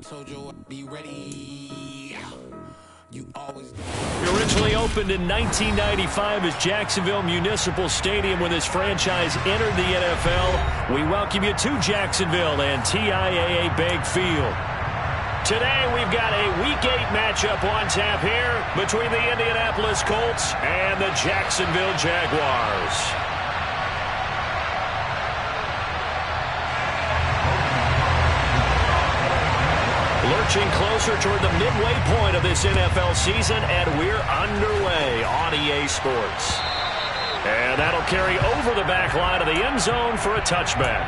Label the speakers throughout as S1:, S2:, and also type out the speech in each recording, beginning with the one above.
S1: told you I'd be ready. You always do.
S2: Originally opened in 1995 as Jacksonville Municipal Stadium when this franchise entered the NFL. We welcome you to Jacksonville and TIAA Bank Field. Today we've got a Week 8 matchup on tap here between the Indianapolis Colts and the Jacksonville Jaguars. Lurching closer toward the midway point of this NFL season, and we're underway on EA Sports. And that'll carry over the back line of the end zone for a touchback.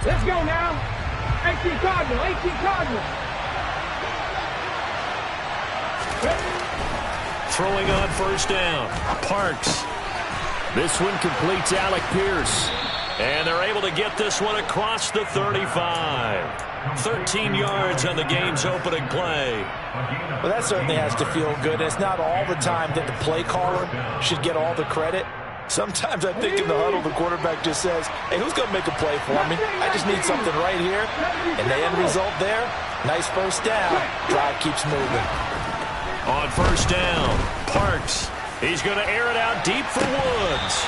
S3: Let's go now. 18 Cardinal, 18 Cardinal.
S2: Throwing on first down. Parks. This one completes Alec Pierce. And they're able to get this one across the 35. 13 yards on the game's opening play.
S4: Well, that certainly has to feel good. It's not all the time that the play caller should get all the credit. Sometimes I think in the huddle, the quarterback just says, hey, who's going to make a play for me? I just need something right here. And the end result there, nice first down. Drive keeps moving.
S2: On first down, Parks. He's going to air it out deep for Woods.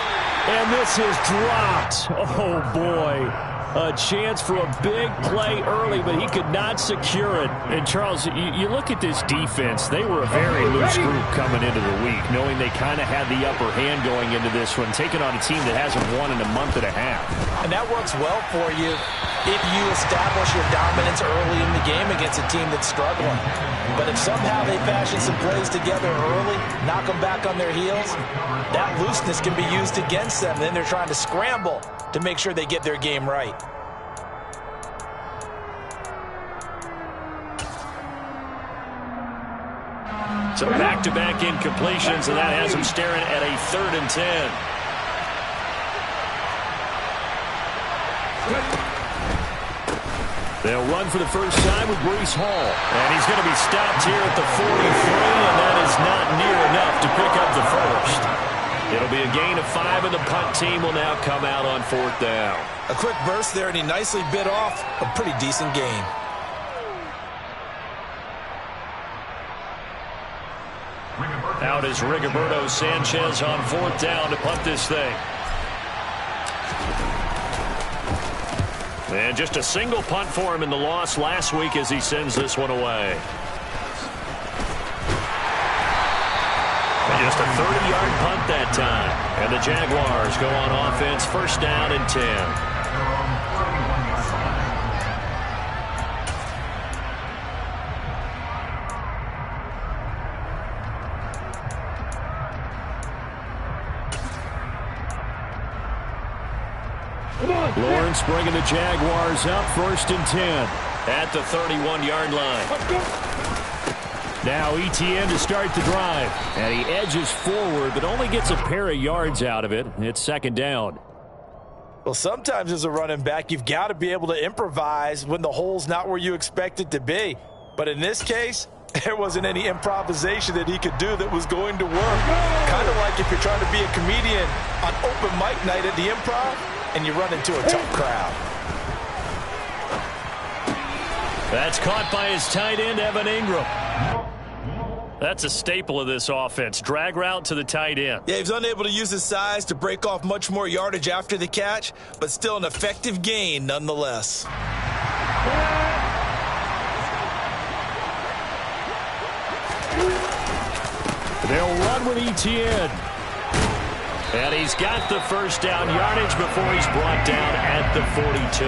S2: And this is dropped. Oh, boy. A chance for a big play early, but he could not secure it. And, Charles, you look at this defense. They were a very loose group coming into the week, knowing they kind of had the upper hand going into this one, taking on a team that hasn't won in a month and a half.
S4: And that works well for you if you establish your dominance early in the game against a team that's struggling. But if somehow they fashion some plays together early, knock them back on their heels, that looseness can be used against them. Then they're trying to scramble to make sure they get their game right.
S2: So back-to-back incompletions, and that has them staring at a 3rd and 10. They'll run for the first time with Breece Hall. And he's going to be stopped here at the 43, and that is not near enough to pick up the first. It'll be a gain of 5, and the punt team will now come out on 4th down.
S4: A quick burst there, and he nicely bit off a pretty decent gain.
S2: Out is Rigoberto Sanchez on 4th down to punt this thing. And just a single punt for him in the loss last week as he sends this one away. And just a 30-yard punt that time. And the Jaguars go on offense, first down and 10. Lawrence bringing the Jaguars up, 1st and 10 at the 31-yard line. Now Etienne to start the drive, and he edges forward but only gets a pair of yards out of it. It's 2nd down.
S4: Well, sometimes as a running back, you've got to be able to improvise when the hole's not where you expect it to be. But in this case, there wasn't any improvisation that he could do that was going to work. Kind of like if you're trying to be a comedian on open mic night at the Improv, and you run into a tough crowd.
S2: That's caught by his tight end, Evan Ingram. That's a staple of this offense. Drag route to the tight end.
S4: Yeah, he's unable to use his size to break off much more yardage after the catch, but still an effective gain nonetheless.
S2: They'll run with Etienne. And he's got the first down yardage before he's brought down at the 42.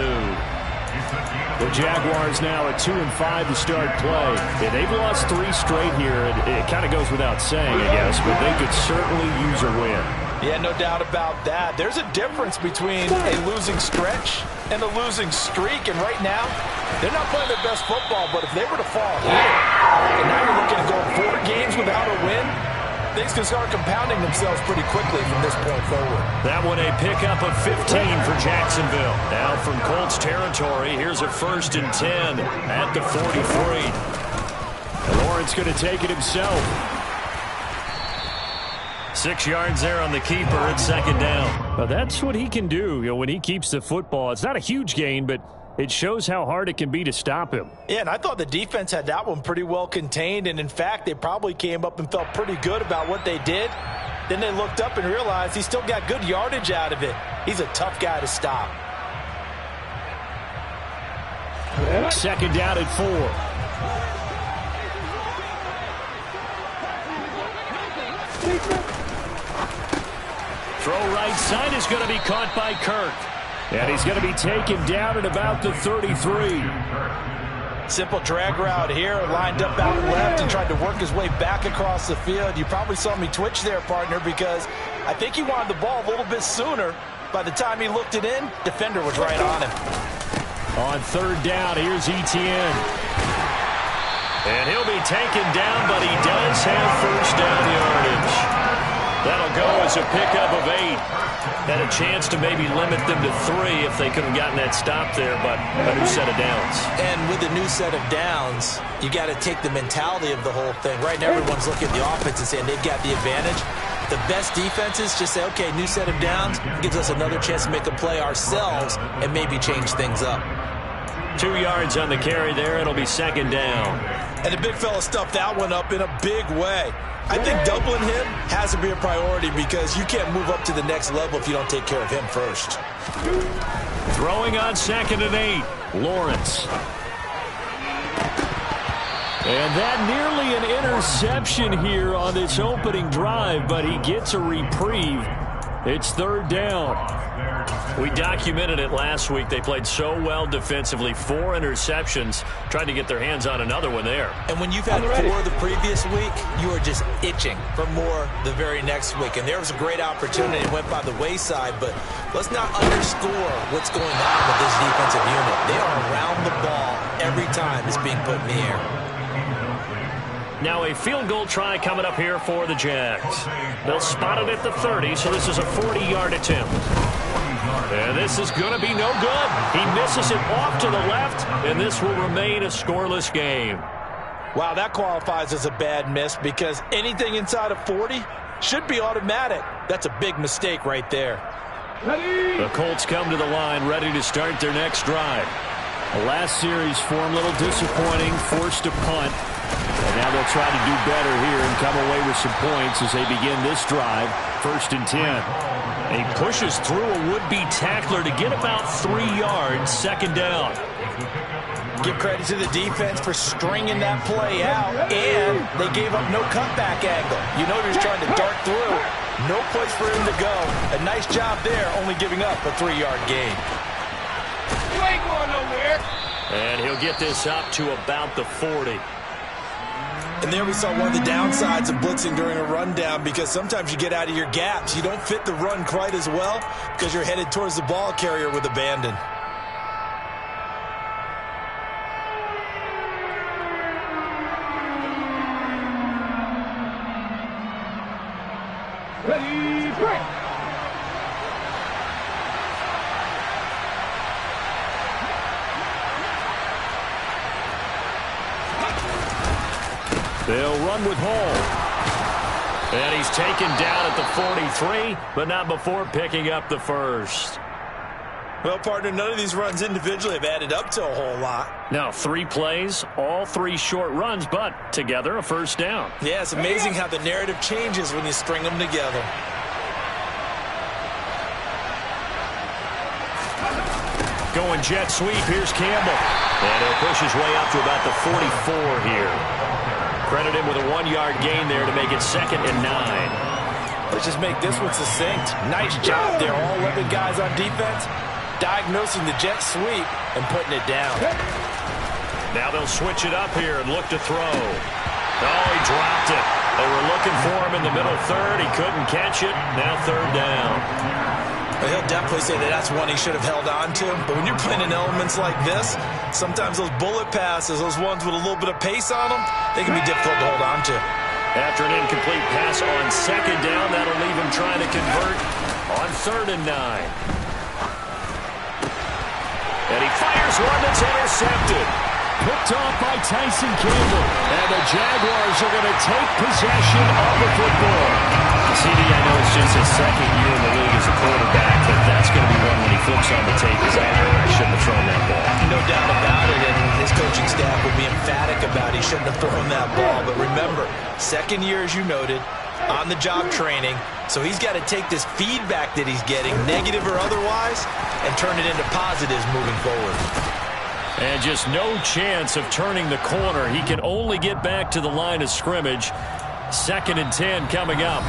S2: The Jaguars now at 2-5 to start play. Yeah, they've lost 3 straight here. It kind of goes without saying, I guess, but they could certainly use a win.
S4: Yeah, no doubt about that. There's a difference between a losing stretch and a losing streak. And right now, they're not playing their best football, but if they were to fall here, and now you're looking to go 4 games without a win, things can start compounding themselves pretty quickly from this point forward.
S2: That one a pickup of 15 for Jacksonville. Now from Colts territory, here's a 1st and 10 at the 43. And Lawrence going to take it himself. 6 yards there on the keeper. It's second down. Well, that's what he can do, when he keeps the football. It's not a huge gain, but it shows how hard it can be to stop him.
S4: Yeah, and I thought the defense had that one pretty well contained, and in fact, they probably came up and felt pretty good about what they did. Then they looked up and realized he still got good yardage out of it. He's a tough guy to stop.
S2: Second down at 4. Throw right side is going to be caught by Kirk. And he's going to be taken down at about the 33.
S4: Simple drag route here, lined up out left and tried to work his way back across the field. You probably saw me twitch there, partner, because I think he wanted the ball a little bit sooner. By the time he looked it in, defender was right on him.
S2: On third down, here's Etienne. And he'll be taken down, but he does have first down yardage. That'll go as a pickup of 8. Had a chance to maybe limit them to 3 if they could have gotten that stop there, but a new set of downs.
S4: And with a new set of downs, you got to take the mentality of the whole thing. Right now, everyone's looking at the offense and saying they've got the advantage. The best defenses just say, okay, new set of downs gives us another chance to make a play ourselves and maybe change things up.
S2: 2 yards on the carry there. It'll be second down.
S4: And the big fella stuffed that one up in a big way. I think doubling him has to be a priority because you can't move up to the next level if you don't take care of him first.
S2: Throwing on second and 8. Lawrence. And that nearly an interception here on this opening drive, but he gets a reprieve. It's third down. We documented it last week. They played so well defensively. 4 interceptions. Tried to get their hands on another one there.
S4: And when you've had 4 the previous week, you are just itching for more the very next week. And there was a great opportunity. It went by the wayside, but let's not underscore what's going on with this defensive unit. They are around the ball every time it's being put in the air.
S2: Now a field goal try coming up here for the Jags. They'll spot it at the 30, so this is a 40-yard attempt. And this is going to be no good. He misses it off to the left, and this will remain a scoreless game.
S4: Wow, that qualifies as a bad miss because anything inside of 40 should be automatic. That's a big mistake right there.
S2: The Colts come to the line ready to start their next drive. The last series for them a little disappointing, forced to punt. And now they'll try to do better here and come away with some points as they begin this drive. First and 10. And he pushes through a would-be tackler to get about 3 yards. Second down.
S4: Give credit to the defense for stringing that play out, and they gave up no cutback angle. You know he was trying to dart through. No place for him to go. A nice job there, only giving up a 3-yard gain.
S3: You ain't going nowhere.
S2: And he'll get this up to about the 40.
S4: And there we saw one of the downsides of blitzing during a rundown because sometimes you get out of your gaps. You don't fit the run quite as well because you're headed towards the ball carrier with abandon.
S3: Ready, break.
S2: They'll run with Hall. And he's taken down at the 43, but not before picking up the first.
S4: Well, partner, none of these runs individually have added up to a whole lot.
S2: Now, 3 plays, all 3 short runs, but together a first down.
S4: Yeah, it's amazing how the narrative changes when you string them together.
S2: Going jet sweep, here's Campbell. And he'll push his way up to about the 44 here. Credit him with a 1-yard gain there to make it second and 9.
S4: Let's just make this one succinct. Nice job there, all 11 guys on defense, diagnosing the jet sweep and putting it down.
S2: Now they'll switch it up here and look to throw. Oh, he dropped it. They were looking for him in the middle third. He couldn't catch it. Now third down.
S4: Well, he'll definitely say that that's one he should have held on to. But when you're playing in elements like this, sometimes those bullet passes, those ones with a little bit of pace on them, they can be difficult to hold on to.
S2: After an incomplete pass on second down, that'll leave him trying to convert on third and 9. And he fires one that's intercepted. Picked off by Tyson Campbell. And the Jaguars are going to take possession of the football. See the this on the tape as I shouldn't have thrown that ball.
S4: No doubt about it, and his coaching staff will be emphatic about he shouldn't have thrown that ball. But remember, second year, as you noted, on-the-job training, so he's got to take this feedback that he's getting, negative or otherwise, and turn it into positives moving forward.
S2: And just no chance of turning the corner. He can only get back to the line of scrimmage. 2nd and 10 coming up.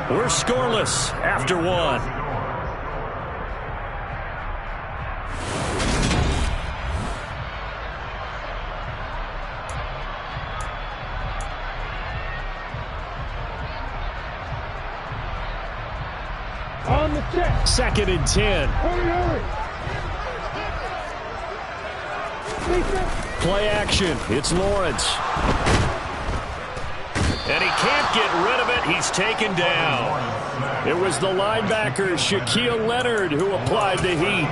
S2: We're scoreless after 1.
S3: On the check.
S2: 2nd and 10.
S3: Hurry.
S2: Play action. It's Lawrence. And he can't get rid of it. He's taken down. It was the linebacker, Shaquille Leonard, who applied the heat.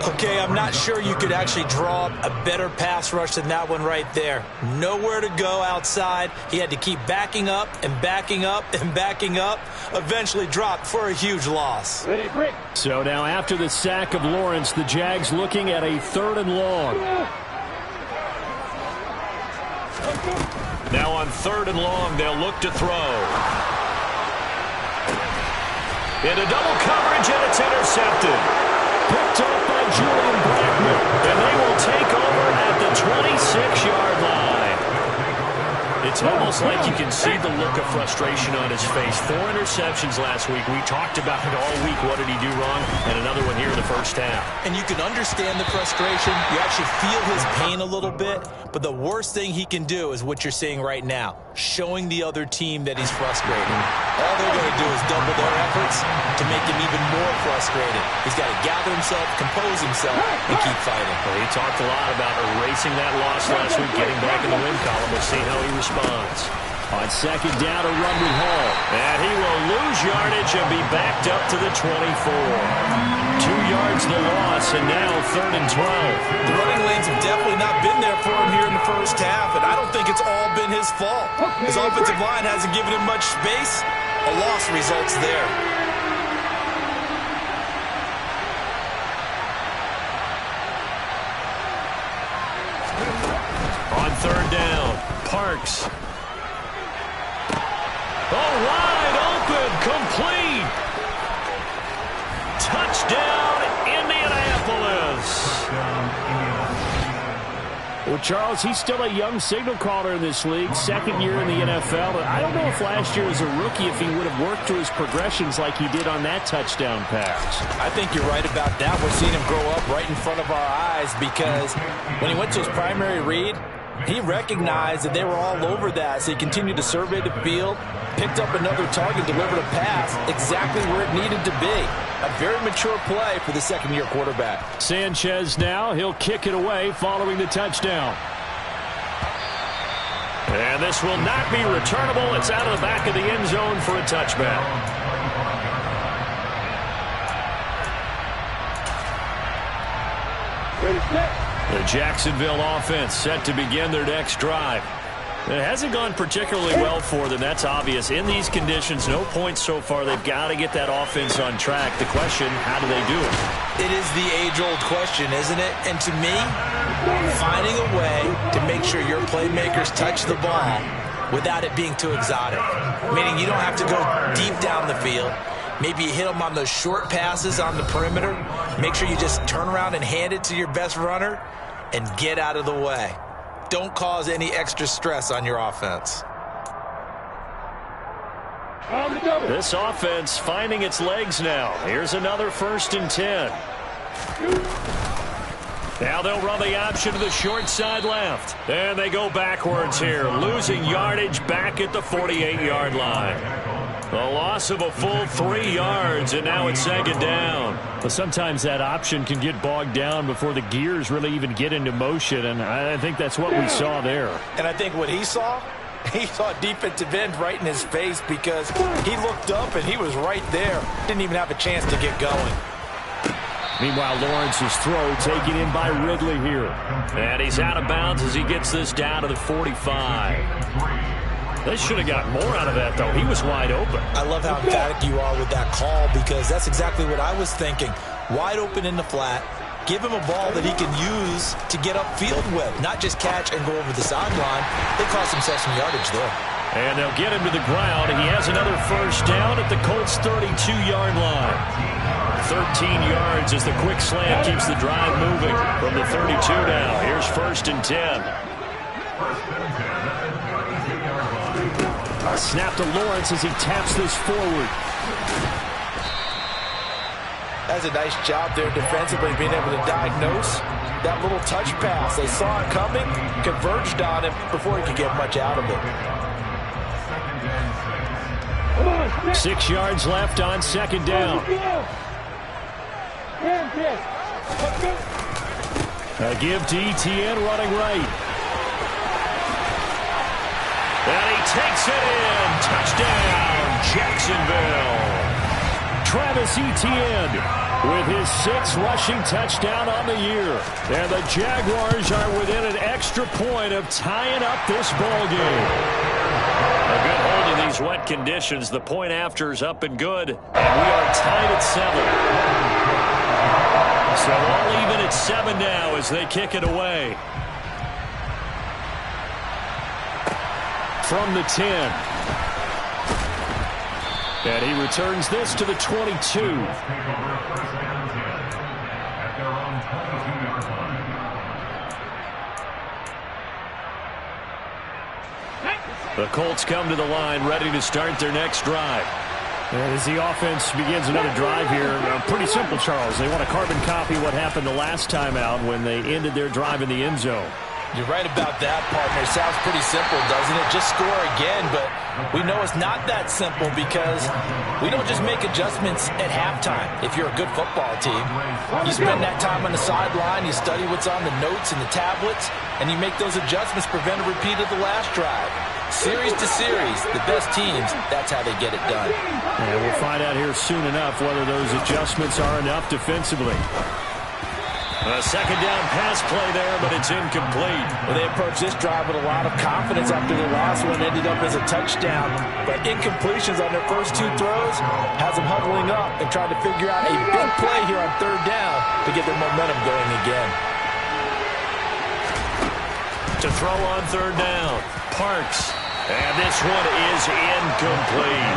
S4: Okay, I'm not sure you could actually draw up a better pass rush than that one right there. Nowhere to go outside. He had to keep backing up and backing up and backing up. Eventually dropped for a huge loss.
S3: Ready, break.
S2: So now after the sack of Lawrence, the Jags looking at a 3rd and long. Now on 3rd and long, they'll look to throw. Into double coverage, and it's intercepted. Picked up by Julian Blackman, and they will take over at the 26-yard line. It's almost like you can see the look of frustration on his face. 4 interceptions last week. We talked about it all week. What did he do wrong? And another one here in the first half.
S4: And you can understand the frustration. You actually feel his pain a little bit. But the worst thing he can do is what you're seeing right now, showing the other team that he's frustrated. All they're going to do is double their efforts to make him even more frustrated. He's got to gather himself, compose himself, and keep fighting.
S2: Well, he talked a lot about erasing that loss last week, getting back in the win column. We'll see how he responds. On 2nd down, a run with Hall. And he will lose yardage and be backed up to the 24. 2 yards the loss, and now 3rd and 12.
S4: The running lanes have definitely not been there for him here in the first half, and I don't think it's all been his fault. His offensive line hasn't given him much space. A loss results there.
S2: On 3rd down, Parks. Oh, wide open, complete. Touchdown, Indianapolis. Well, Charles, he's still a young signal caller in this league, 2nd year in the NFL. But I don't know if last year as a rookie if he would have worked through his progressions like he did on that touchdown pass.
S4: I think you're right about that. We're seeing him grow up right in front of our eyes because when he went to his primary read, he recognized that they were all over that, so he continued to survey the field, picked up another target, delivered a pass exactly where it needed to be. A very mature play for the 2nd-year quarterback.
S2: Sanchez now, he'll kick it away following the touchdown. And this will not be returnable. It's out of the back of the end zone for a touchback.
S3: Ready, set.
S2: The Jacksonville offense set to begin their next drive. It hasn't gone particularly well for them. That's obvious. In these conditions, no points so far. They've got to get that offense on track. The question, how do they do it?
S4: It is the age-old question, isn't it? And to me, finding a way to make sure your playmakers touch the ball without it being too exotic. Meaning you don't have to go deep down the field. Maybe you hit them on those short passes on the perimeter. Make sure you just turn around and hand it to your best runner and get out of the way. Don't cause any extra stress on your offense.
S2: This offense finding its legs now. Here's another 1st and 10. Now they'll run the option to the short side left. And they go backwards here, losing yardage back at the 48-yard line. The loss of a full 3 yards, and now it's 2nd down. But sometimes that option can get bogged down before the gears really even get into motion, and I think that's what we saw there.
S4: And I think what he saw a defensive end right in his face because he looked up and he was right there. Didn't even have a chance to get going.
S2: Meanwhile, Lawrence's throw taken in by Ridley here. And he's out of bounds as he gets this down to the 45. They should have got more out of that, though. He was wide open.
S4: I love how emphatic you are with that call because that's exactly what I was thinking. Wide open in the flat. Give him a ball that he can use to get upfield with, not just catch and go over the sideline. They cost themselves some yardage there.
S2: And they'll get him to the ground. He has another first down at the Colts' 32-yard line. 13 yards as the quick slant keeps the drive moving from the 32 now. Here's 1st and 10. Snap to Lawrence as he taps this forward.
S4: That's a nice job there defensively, being able to diagnose that little touch pass. They saw it coming, converged on him before he could get much out of it.
S2: 6 yards left on 2nd down. A give to Etienne running right. And he takes it in. Touchdown, Jacksonville. Travis Etienne with his 6th rushing touchdown on the year. And the Jaguars are within an extra point of tying up this ball game. A good hold in these wet conditions. The point after is up and good. And we are tied at 7. So all even at 7 now as they kick it away. From the 10. And he returns this to the 22. The Colts come to the line ready to start their next drive. And as the offense begins another drive here, pretty simple, Charles. They want to carbon copy what happened the last time out when they ended their drive in the end zone.
S4: You're right about that, partner. It sounds pretty simple, doesn't it? Just score again, but we know it's not that simple because we don't just make adjustments at halftime. If you're a good football team, you spend that time on the sideline, you study what's on the notes and the tablets, and you make those adjustments, prevent a repeat of the last drive. Series to series, the best teams, that's how they get it done.
S2: And we'll find out here soon enough whether those adjustments are enough defensively. A 2nd down pass play there, but it's incomplete.
S4: Well, they approached this drive with a lot of confidence after the last one ended up as a touchdown. But incompletions on their first 2 throws has them huddling up and trying to figure out a big play here on 3rd down to get their momentum going again.
S2: To throw on 3rd down, Parks. And this one is incomplete.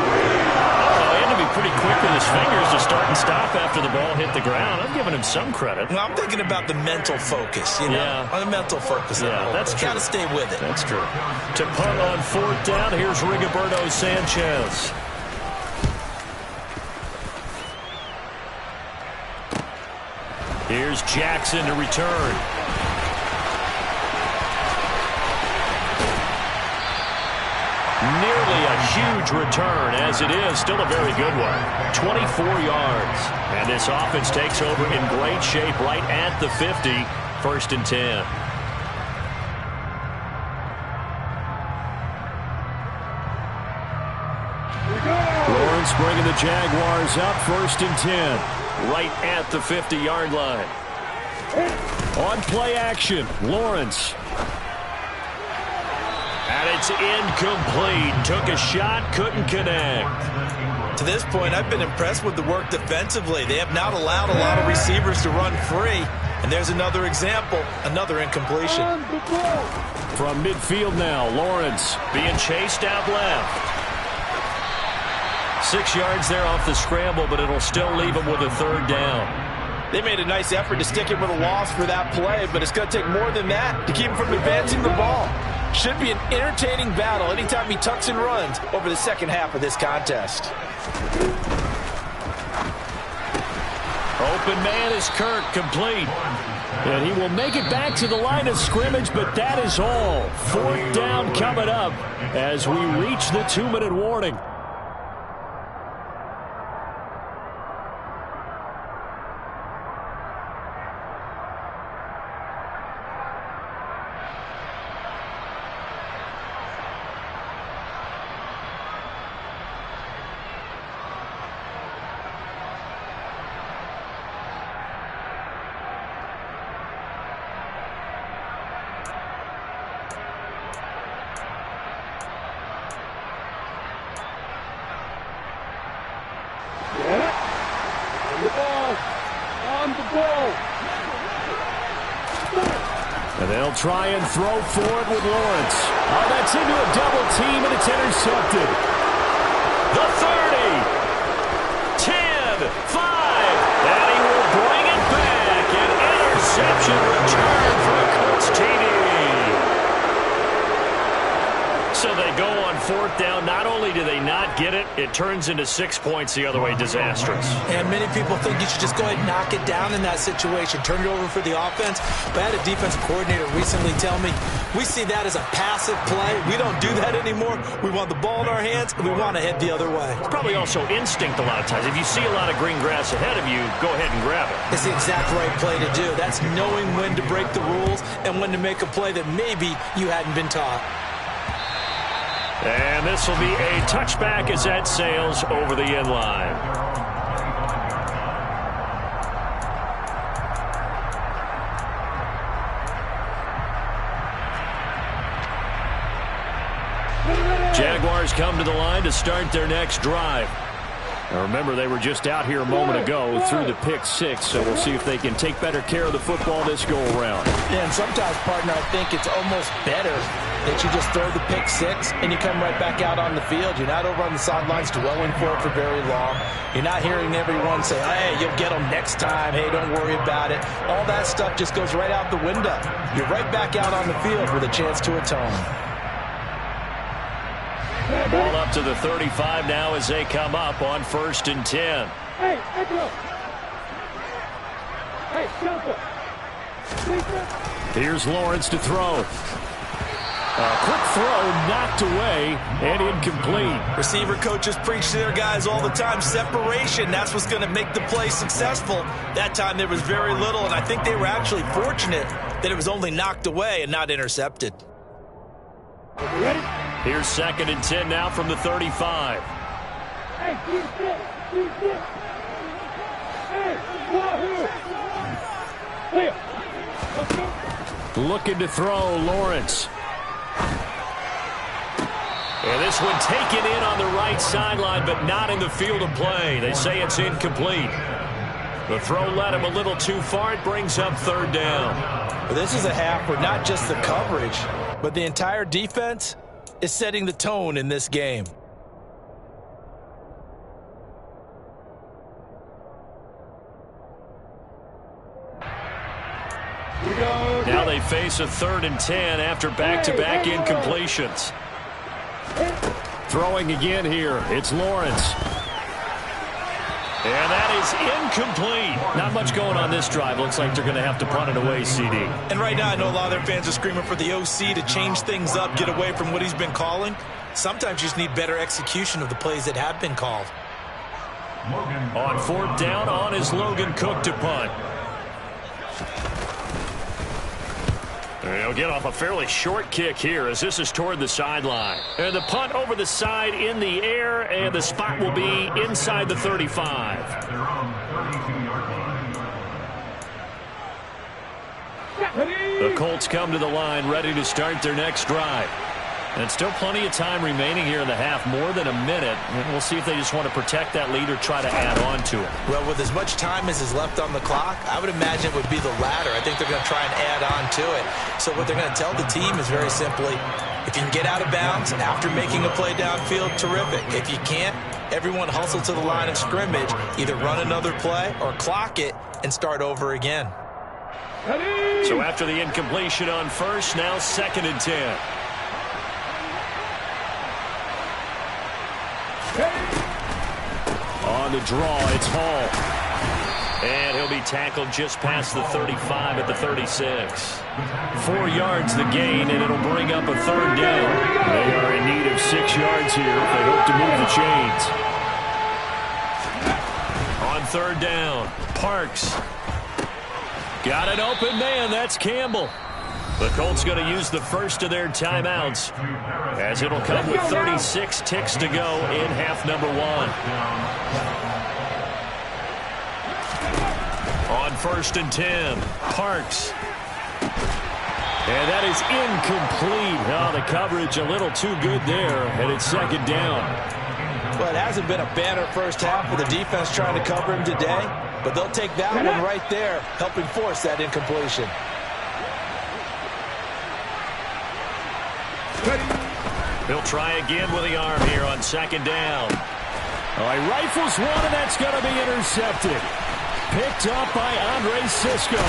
S2: He had to be pretty quick with his fingers to start and stop after the ball hit the ground. I'm giving him some credit.
S4: Well, I'm thinking about the mental focus, you know.
S2: Yeah.
S4: On the mental focus.
S2: Yeah, that's true.
S4: Got to stay with it.
S2: That's true. To punt on 4th down, here's Rigoberto Sanchez. Here's Jackson to return. Nearly a huge return, as it is still a very good one. 24 yards. And this offense takes over in great shape right at the 50. 1st and 10. Lawrence bringing the Jaguars up. 1st and 10. Right at the 50-yard line. On play action, Lawrence. And it's incomplete. Took a shot, couldn't connect.
S4: To this point, I've been impressed with the work defensively. They have not allowed a lot of receivers to run free. And there's another example, another incompletion.
S2: From midfield now, Lawrence being chased out left. 6 yards there off the scramble, but it'll still leave him with a 3rd down.
S4: They made a nice effort to stick him with a loss for that play, but it's going to take more than that to keep him from advancing the ball. Should be an entertaining battle anytime he tucks and runs over the second half of this contest.
S2: Open man is Kirk, complete. And he will make it back to the line of scrimmage, but that is all. 4th down coming up as we reach the 2-minute warning.
S3: run the ball.
S2: And they'll try and throw forward with Lawrence. Oh, that's into a double team, and it's intercepted. The 30, 10, 5, and he will bring it back. An interception return for a Colts TD. So they go on 4th down. Not only do they not get it, it turns into 6 points the other way. Disastrous.
S4: And many people think you should just go ahead and knock it down in that situation. Turn it over for the offense. But I had a defensive coordinator recently tell me, we see that as a passive play. We don't do that anymore. We want the ball in our hands, and we want to head the other way.
S2: It's probably also instinct a lot of times. If you see a lot of green grass ahead of you, go ahead and grab it.
S4: It's the exact right play to do. That's knowing when to break the rules and when to make a play that maybe you hadn't been taught.
S2: And this will be a touchback as that sails over the end line. Jaguars come to the line to start their next drive. Now remember, they were just out here a moment ago through the pick 6, so we'll see if they can take better care of the football this go-around.
S4: Yeah, and sometimes, partner, I think it's almost better that you just throw the pick 6 and you come right back out on the field. You're not over on the sidelines dwelling for it for very long. You're not hearing everyone say, hey, you'll get them next time. Hey, don't worry about it. All that stuff just goes right out the window. You're right back out on the field with a chance to atone.
S2: Ball up to the 35 now as they come up on 1st and 10.
S3: Hey, Echo. Hey, Shelter.
S2: Here's Lawrence to throw. A quick throw knocked away and incomplete.
S4: Receiver coaches preach to their guys all the time. Separation, that's what's going to make the play successful. That time there was very little, and I think they were actually fortunate that it was only knocked away and not intercepted.
S3: Ready?
S2: Here's 2nd and 10 now from the 35.
S3: Hey, keep it. Hey, Wahoo. Clear. Let's go.
S2: Looking to throw, Lawrence. And this one taken in on the right sideline, but not in the field of play. They say it's incomplete. The throw led him a little too far. It brings up 3rd down.
S4: Well, this is a half where not just the coverage, but the entire defense is setting the tone in this game.
S2: Now they face a 3rd and 10 after back-to-back incompletions. Throwing again here. It's Lawrence. And that is incomplete. Not much going on this drive. Looks like they're going to have to punt it away, CD.
S4: And right now I know a lot of their fans are screaming for the OC to change things up, get away from what he's been calling. Sometimes you just need better execution of the plays that have been called.
S2: On 4th down, on is Logan Cook to punt. He'll get off a fairly short kick here as this is toward the sideline. And the punt over the side in the air, and the spot will be inside the 35. The Colts come to the line ready to start their next drive. And still plenty of time remaining here in the half, more than a minute. And we'll see if they just want to protect that lead or try to add on to it.
S4: Well, with as much time as is left on the clock, I would imagine it would be the latter. I think they're going to try and add on to it. So what they're going to tell the team is very simply, if you can get out of bounds after making a play downfield, terrific. If you can't, everyone hustle to the line of scrimmage, either run another play or clock it and start over again.
S2: So after the incompletion on 1st, now 2nd and 10. On the draw, it's Hall. And he'll be tackled just past the 35 at the 36. 4 yards the gain, and it'll bring up a 3rd down. They are in need of 6 yards here if they hope to move the chains. On 3rd down, Parks. Got an open man, that's Campbell. The Colts going to use the first of their timeouts as it'll come with 36 ticks to go in half number 1. On 1st and 10, Parks. And that is incomplete. Oh, the coverage a little too good there, and it's 2nd down.
S4: Well, it hasn't been a banner first half with the defense trying to cover him today. but they'll take that one right there, helping force that incompletion.
S2: He'll try again with the arm here on second down. Oh, he rifles one, and that's going to be intercepted. Picked up by Andre Sisco.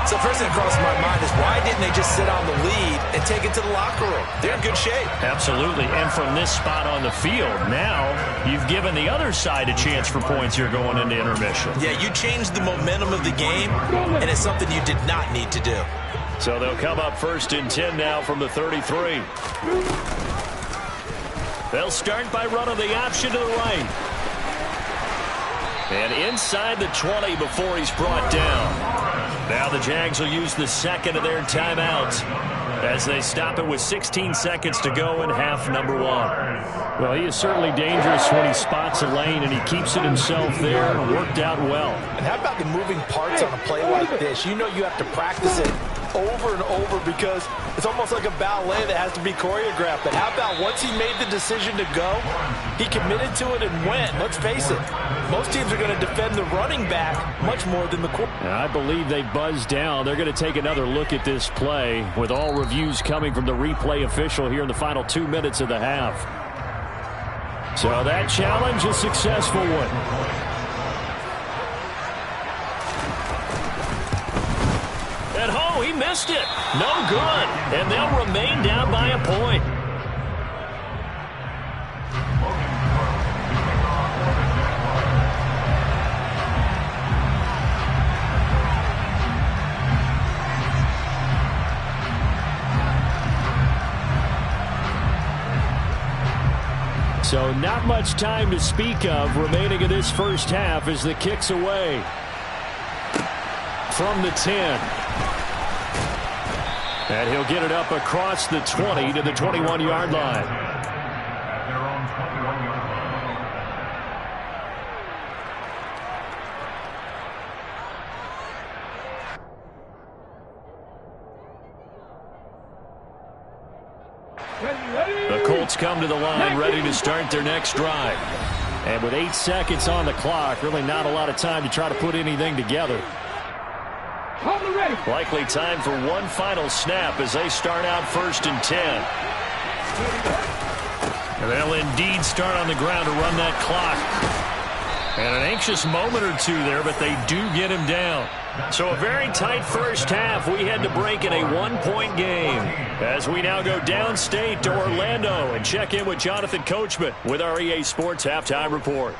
S4: So first thing that crosses my mind is why didn't they just sit on the lead and take it to the locker room? They're in good shape.
S2: Absolutely, and from this spot on the field, now you've given the other side a chance for points here going into intermission. Yeah,
S4: you changed the momentum of the game, and it's something you did not need to do.
S2: So they'll come up 1st and 10 now from the 33. They'll start by running the option to the right. And inside the 20 before he's brought down. Now the Jags will use the second of their timeouts as they stop it with 16 seconds to go in half number 1. Well, he is certainly dangerous when he spots a lane, and he keeps it himself there. Worked out well.
S4: And how about the moving parts on a play like this? You know you have to practice it over and over because it's almost like a ballet that has to be choreographed. But how about once he made the decision to go, he committed to it and went. Let's face it, most teams are going to defend the running back much more than the quarterback.
S2: I believe they buzzed down. They're going to take another look at this play with all reviews coming from the replay official here in the final 2 minutes of the half. So that challenge, a successful one. He missed it. No good. And they'll remain down by a point. So not much time to speak of remaining in this first half as the kick's away. From the 10. And he'll get it up across the 20 to the 21-yard line. The Colts come to the line ready to start their next drive. And with 8 seconds on the clock, really not a lot of time to try to put anything together. Likely time for one final snap as they start out 1st and 10. And they'll indeed start on the ground to run that clock. And an anxious moment or two there, but they do get him down. So a very tight first half. We had to break in a 1-point game as we now go downstate to Orlando and check in with Jonathan Coachman with our EA Sports Halftime Report.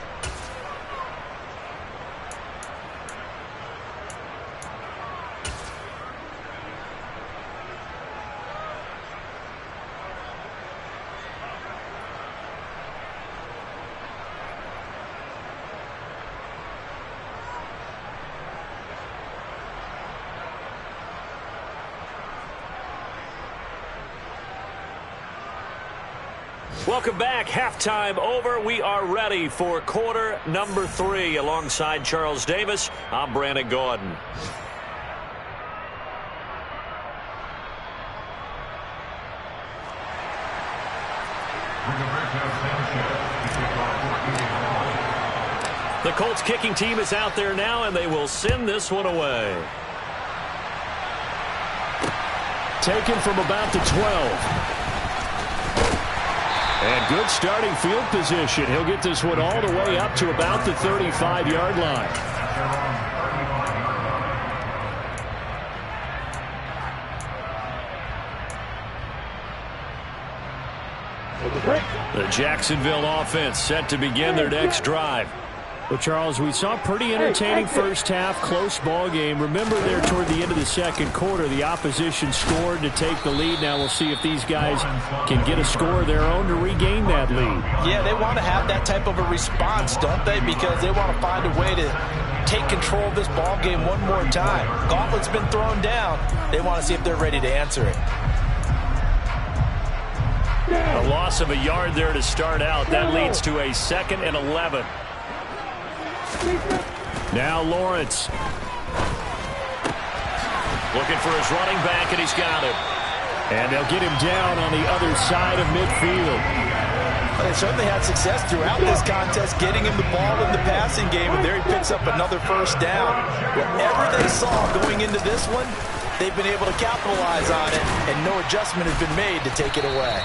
S2: Welcome back. Halftime over. We are ready for quarter number 3. Alongside Charles Davis, I'm Brandon Gordon. The Colts kicking team is out there now, and they will send this one away. Taken from about the 12. And good starting field position. He'll get this one all the way up to about the 35-yard line. The Jacksonville offense set to begin their next drive. Well, Charles, we saw a pretty entertaining first half, close ball game. Remember there toward the end of the second quarter, the opposition scored to take the lead. Now we'll see if these guys can get a score of their own to regain that lead.
S4: Yeah, they want to have that type of a response, don't they? Because they want to find a way to take control of this ball game one more time. Gauntlet's been thrown down. They want to see if they're ready to answer it.
S2: A loss of a yard there to start out. That leads to a 2nd and 11. Now Lawrence. Looking for his running back, and he's got him. And they'll get him down on the other side of midfield.
S4: They certainly had success throughout this contest, getting him the ball in the passing game, and there he picks up another first down. Whatever they saw going into this one, they've been able to capitalize on it, and no adjustment has been made to take it away.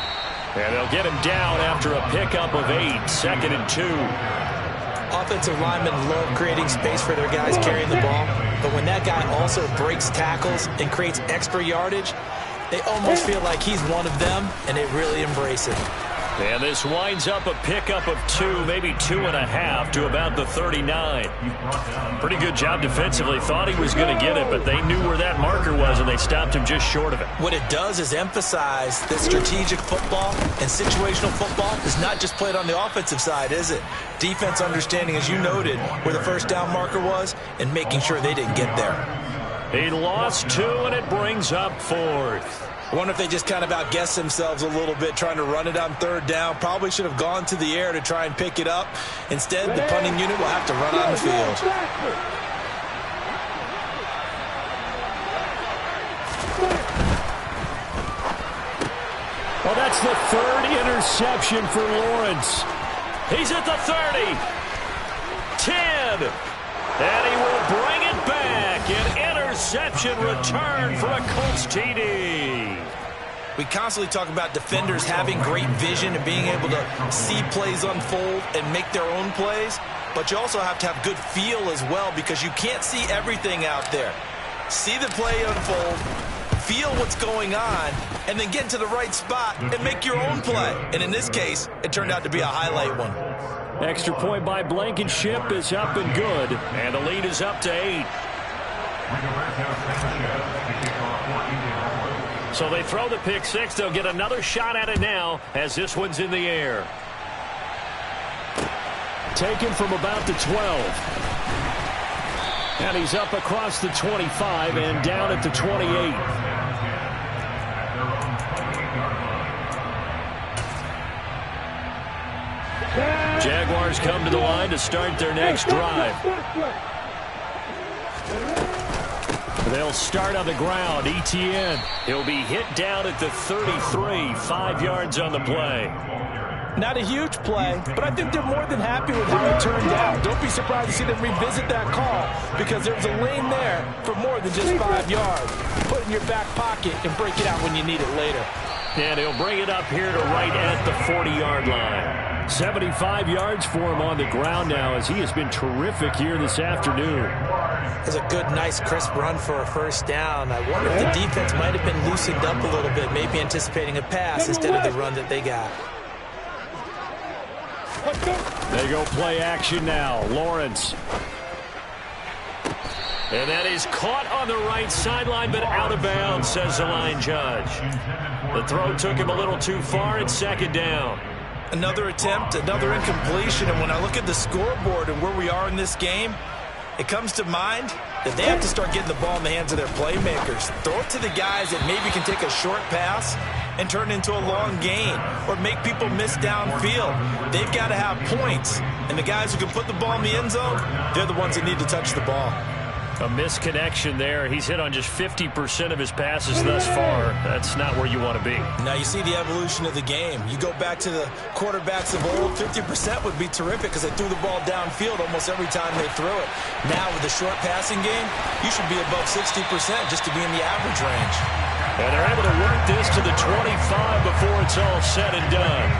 S2: And they'll get him down after a pickup of 8, 2nd and 2.
S5: Offensive linemen love creating space for their guys carrying the ball, but when that guy also breaks tackles and creates extra yardage, they almost feel like he's one of them, and they really embrace it.
S2: And this winds up a pickup of 2, maybe 2.5 to about the 39. Pretty good job defensively. Thought he was going to get it, but they knew where that marker was, and they stopped him just short of it.
S5: What it does is emphasize that strategic football and situational football is not just played on the offensive side, is it? Defense understanding, as you noted, where the first down marker was and making sure they didn't get there.
S2: He lost 2, and it brings up 4th.
S5: I wonder if they just kind of outguessed themselves a little bit trying to run it on 3rd down. Probably should have gone to the air to try and pick it up. Instead, the punting unit will have to run on the field.
S2: Well, that's the 3rd interception for Lawrence. He's at the 30. 10. And he will bring it back. An interception return for a Colts TD.
S5: We constantly talk about defenders having great vision and being able to see plays unfold and make their own plays, but you also have to have good feel as well because you can't see everything out there. See the play unfold, feel what's going on, and then get to the right spot and make your own play. And in this case, it turned out to be a highlight one.
S2: Extra point by Blankenship is up and good, and the lead is up to 8. So they throw the pick 6. They'll get another shot at it now as this one's in the air. Taken from about the 12. And he's up across the 25 and down at the 28. Jaguars come to the line to start their next drive. They'll start on the ground. Etienne. He'll be hit down at the 33. 5 yards on the play.
S4: Not a huge play, but I think they're more than happy with how it turned out. Don't be surprised to see them revisit that call because there's a lane there for more than just 5 yards. Put it in your back pocket and break it out when you need it later.
S2: And he'll bring it up here to right at the 40-yard line. 75 yards for him on the ground now as he has been terrific here this afternoon.
S5: It's a good, nice, crisp run for a first down. I wonder if the defense might have been loosened up a little bit, maybe anticipating a pass instead of the run that they got.
S2: They go play action now. Lawrence. And that is caught on the right sideline, but out of bounds, says the line judge. The throw took him a little too far. It's 2nd down.
S5: Another attempt, another incompletion, and when I look at the scoreboard and where we are in this game, it comes to mind that they have to start getting the ball in the hands of their playmakers. Throw it to the guys that maybe can take a short pass and turn it into a long gain or make people miss downfield. They've got to have points, and the guys who can put the ball in the end zone, they're the ones that need to touch the ball.
S2: A misconnection there. He's hit on just 50% of his passes thus far. That's not where you want to be.
S5: Now you see the evolution of the game. You go back to the quarterbacks of old, 50% would be terrific because they threw the ball downfield almost every time they threw it. Now with the short passing game, you should be above 60% just to be in the average range.
S2: And they're able to work this to the 25 before it's all said and done.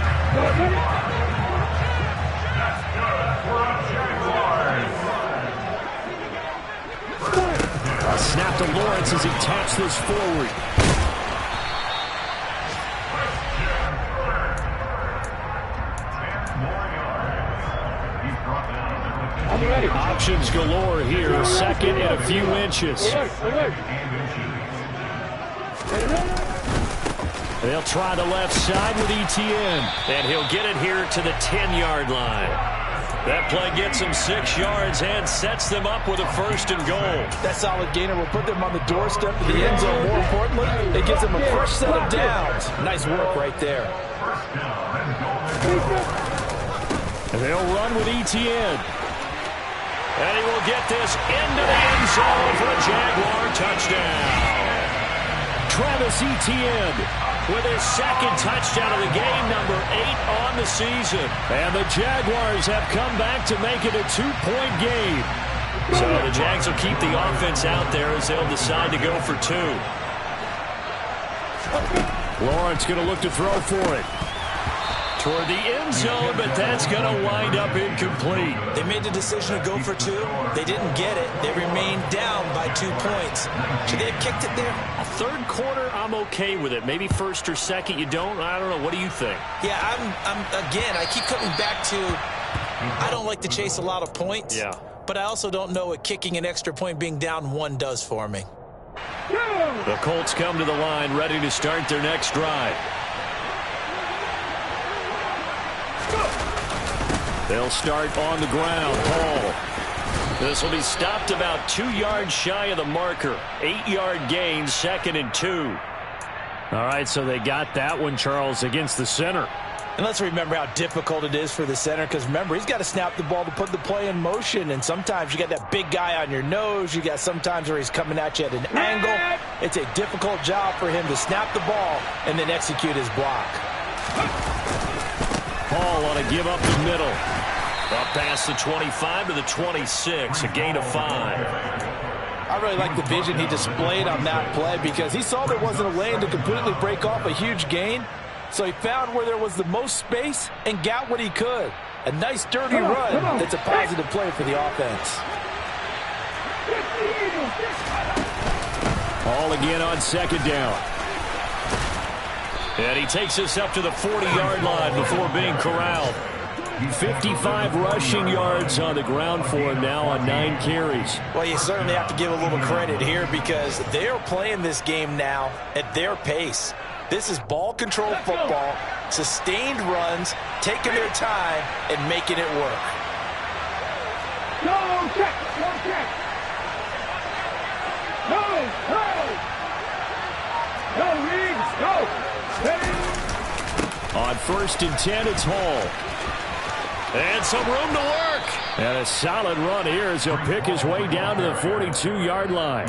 S2: Snap to Lawrence as he taps this forward. Options galore here. 2nd and a few inches. They'll try the left side with Etienne. And he'll get it here to the 10-yard line. That play gets them 6 yards and sets them up with a 1st and goal.
S4: That solid gainer will put them on the doorstep of the end zone. More importantly, it gives them a fresh set of downs. Nice work right there.
S2: They'll run with Etienne. And he will get this into the end zone for a Jaguar touchdown. Travis Etienne. with his second touchdown of the game, number 8 on the season. And the Jaguars have come back to make it a 2-point game. So the Jags will keep the offense out there as they'll decide to go for 2. Lawrence going to look to throw for it. Toward the end zone, but that's going to wind up incomplete.
S5: They made the decision to go for 2. They didn't get it. They remained down by 2 points. Should they have kicked it there?
S2: A third quarter, I'm okay with it. Maybe first or second, you don't. I don't know. What do you think?
S5: Yeah, again, I keep coming back to I don't like to chase a lot of points.
S2: Yeah.
S5: But I also don't know what kicking an extra point being down 1 does for me.
S2: The Colts come to the line, ready to start their next drive. They'll start on the ground. Hall. This will be stopped about 2 yards shy of the marker. 8-yard gain, 2nd and 2. All right, so they got that one, Charles, against the center.
S4: And let's remember how difficult it is for the center, because remember, he's got to snap the ball to put the play in motion, and sometimes you got that big guy on your nose. You got sometimes where he's coming at you at an angle. It's a difficult job for him to snap the ball and then execute his block.
S2: Hall on a give up the middle. Up past the 25 to the 26, a gain of 5.
S4: I really like the vision he displayed on that play, because he saw there wasn't a lane to completely break off a huge gain. So he found where there was the most space and got what he could. A nice dirty run that's a positive play for the offense.
S2: All again on 2nd down. And he takes us up to the 40-yard line before being corralled. 55 rushing yards on the ground for him now on 9 carries.
S4: Well, you certainly have to give a little credit here, because they're playing this game now at their pace. This is ball control football, sustained runs, taking their time and making it work.
S3: No check, no check. No, reads, go.
S2: On 1st and 10, it's Hall. And some room to work. And a solid run here as he'll pick his way down to the 42-yard line.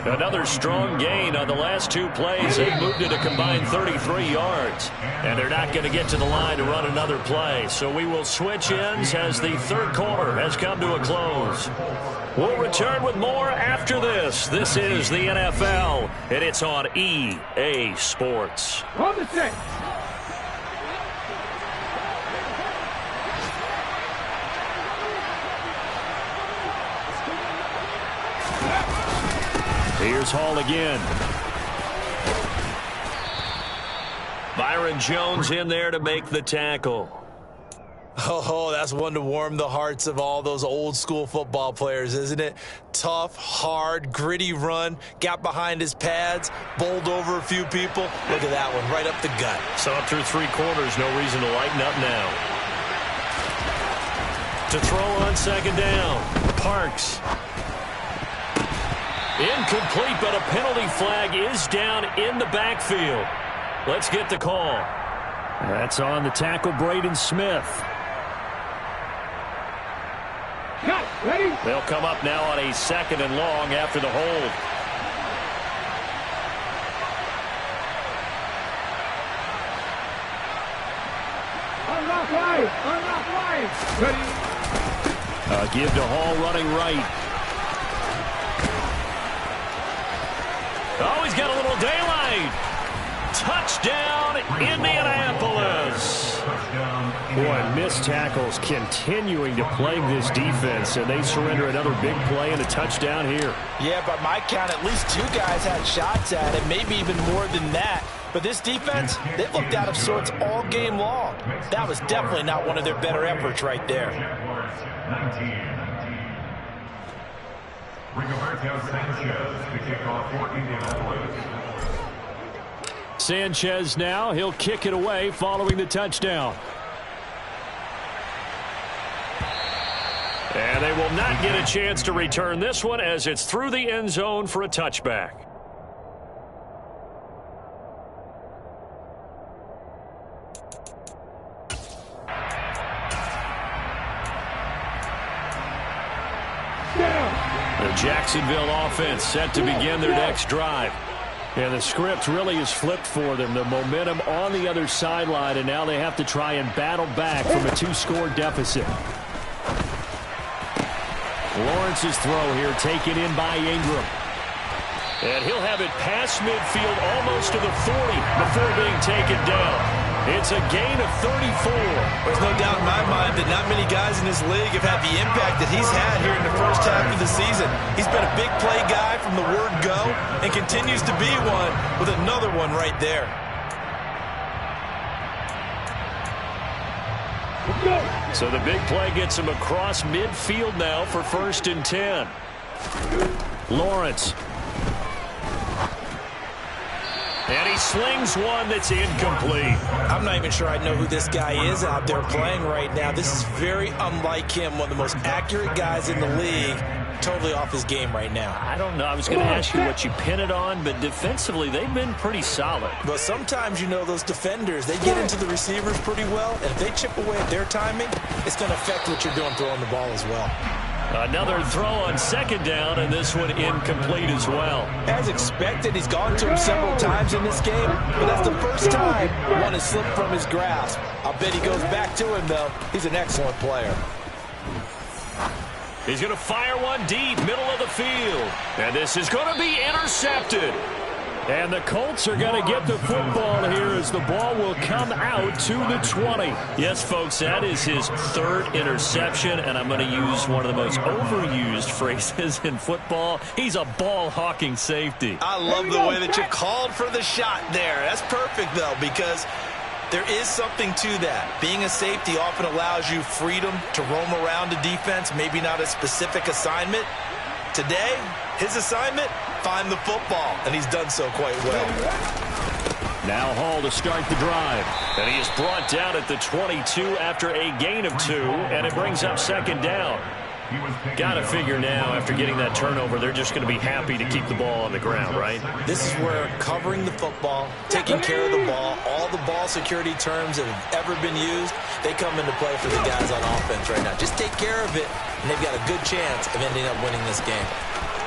S2: Another strong gain on the last 2 plays. They moved it a combined 33 yards. And they're not going to get to the line to run another play. So we will switch ends as the 3rd quarter has come to a close. We'll return with more after this. This is the NFL, and it's on EA Sports.
S3: On the 6.
S2: Here's Hall again. Byron Jones in there to make the tackle.
S5: Oh, that's one to warm the hearts of all those old school football players, isn't it? Tough, hard, gritty run, got behind his pads, bowled over a few people. Look at that one, right up the gut.
S2: So up through 3 quarters, no reason to lighten up now. To throw on 2nd down, Parks. Incomplete, but a penalty flag is down in the backfield. Let's get the call. That's on the tackle, Braden Smith.
S3: Cut, ready?
S2: They'll come up now on a 2nd and long after the hold.
S3: Unlock line. Ready?
S2: Give to Hall running right. Oh, he's got a little daylight. Touchdown, Indianapolis. Boy, missed tackles continuing to plague this defense, and they surrender another big play and a touchdown here.
S4: Yeah, by my count, at least 2 guys had shots at it, maybe even more than that. But this defense, they've looked out of sorts all game long. That was definitely not one of their better efforts right there.
S2: Sanchez now, he'll kick it away following the touchdown. And they will not get a chance to return this one as it's through the end zone for a touchback. The Jacksonville offense set to begin their next drive. And the script really is flipped for them. The momentum on the other sideline, and now they have to try and battle back from a 2-score deficit. Lawrence's throw here taken in by Ingram. And he'll have it past midfield almost to the 40 before being taken down. It's a gain of 34.
S5: There's no doubt in my mind that not many guys in this league have had the impact that he's had here in the first half of the season. He's been a big play guy from the word go and continues to be one with another one right there.
S2: So the big play gets him across midfield now for 1st and 10. Lawrence. And he slings one that's incomplete.
S5: I'm not even sure I know who this guy is out there playing right now. This is very unlike him, one of the most accurate guys in the league. Totally off his game right now.
S2: I don't know. I was going to ask you what you pin it on, but defensively, they've been pretty solid.
S5: But sometimes, you know, those defenders, they get into the receivers pretty well, and if they chip away at their timing, it's going to affect what you're doing throwing the ball as well.
S2: Another throw on 2nd down, and this one incomplete as well.
S5: As expected, he's gone to him several times in this game, but that's the first time one has slipped from his grasp. I'll bet he goes back to him, though. He's an excellent player.
S2: He's going to fire one deep, middle of the field. And this is going to be intercepted. And the Colts are going to get the football here as the ball will come out to the 20. Yes, folks, that is his 3rd interception, and I'm going to use one of the most overused phrases in football. He's a ball-hawking safety.
S5: I love the way that you called for the shot there. That's perfect, though, because there is something to that. Being a safety often allows you freedom to roam around the defense, maybe not a specific assignment. Today, his assignment, find the football, and he's done so quite well.
S2: Now Hall to start the drive. And he is brought down at the 22 after a gain of 2, and it brings up 2nd down. Got to figure now, after getting that turnover, they're just going to be happy to keep the ball on the ground, right?
S5: This is where covering the football, taking care of the ball, all the ball security terms that have ever been used, they come into play for the guys on offense right now. Just take care of it, and they've got a good chance of ending up winning this game.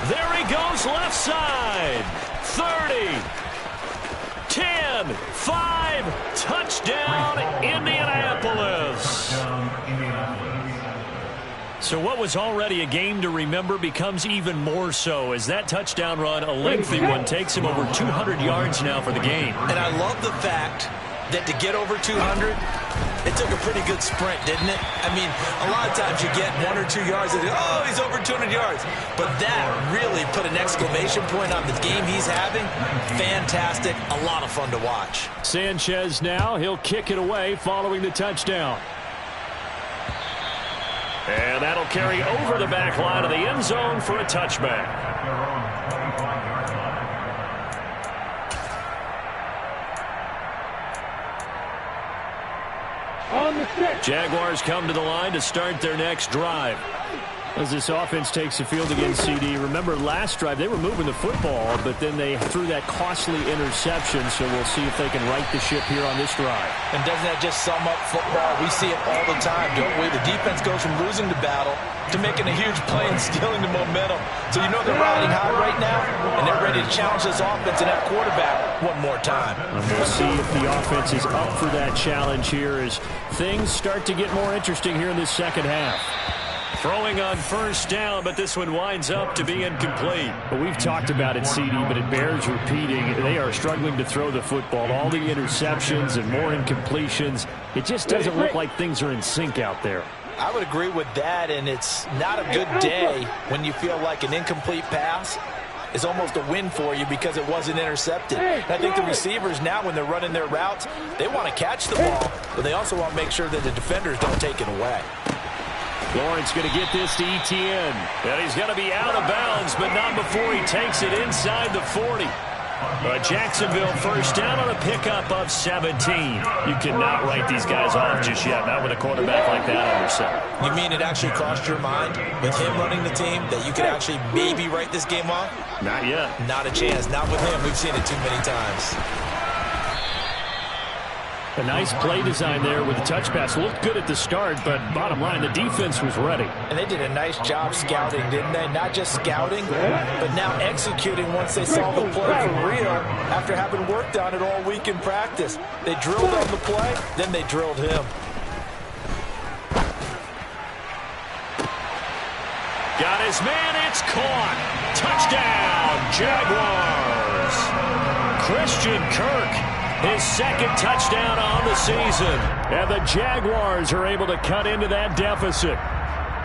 S2: There he goes left side. 30, 10, 5, touchdown, Indianapolis. So what was already a game to remember becomes even more so as that touchdown run, a lengthy one, takes him over 200 yards now for the game.
S5: And I love the fact that to get over 200, it took a pretty good sprint, didn't it? I mean, a lot of times you get 1 or 2 yards and oh, he's over 200 yards. But that really put an exclamation point on the game he's having. Fantastic. A lot of fun to watch.
S2: Sanchez now, he'll kick it away following the touchdown. And that'll carry over the back line of the end zone for a touchback. Jaguars come to the line to start their next drive. As this offense takes the field against CD, remember last drive they were moving the football, but then they threw that costly interception, so we'll see if they can right the ship here on this drive.
S5: And doesn't that just sum up football? We see it all the time, don't we? The defense goes from losing the battle to making a huge play and stealing the momentum. So you know they're riding high right now, and they're ready to challenge this offense and that quarterback one more time.
S2: And we'll see if the offense is up for that challenge here as things start to get more interesting here in this second half. Throwing on first down, but this one winds up to be incomplete. Well, we've talked about it, CD, but it bears repeating. They are struggling to throw the football. All the interceptions and more incompletions. It just doesn't look like things are in sync out there.
S5: I would agree with that, and it's not a good day when you feel like an incomplete pass is almost a win for you because it wasn't intercepted. And I think the receivers now, when they're running their routes, they want to catch the ball, but they also want to make sure that the defenders don't take it away.
S2: Lawrence going to get this to Etienne. And he's going to be out of bounds, but not before he takes it inside the 40. Jacksonville first down on a pickup of 17. You cannot write these guys off just yet, not with a quarterback like that under center.
S5: You mean it actually crossed your mind with him running the team that you could actually maybe write this game off?
S2: Not yet.
S5: Not a chance. Not with him. We've seen it too many times.
S2: A nice play design there with the touch pass. Looked good at the start, but bottom line, the defense was ready.
S5: And they did a nice job scouting, didn't they? Not just scouting, but now executing once they saw the play for real after having worked on it all week in practice. They drilled on the play, then they drilled him.
S2: Got his man, it's caught. Touchdown, Jaguars. Christian Kirk, his second touchdown on the season. And the Jaguars are able to cut into that deficit.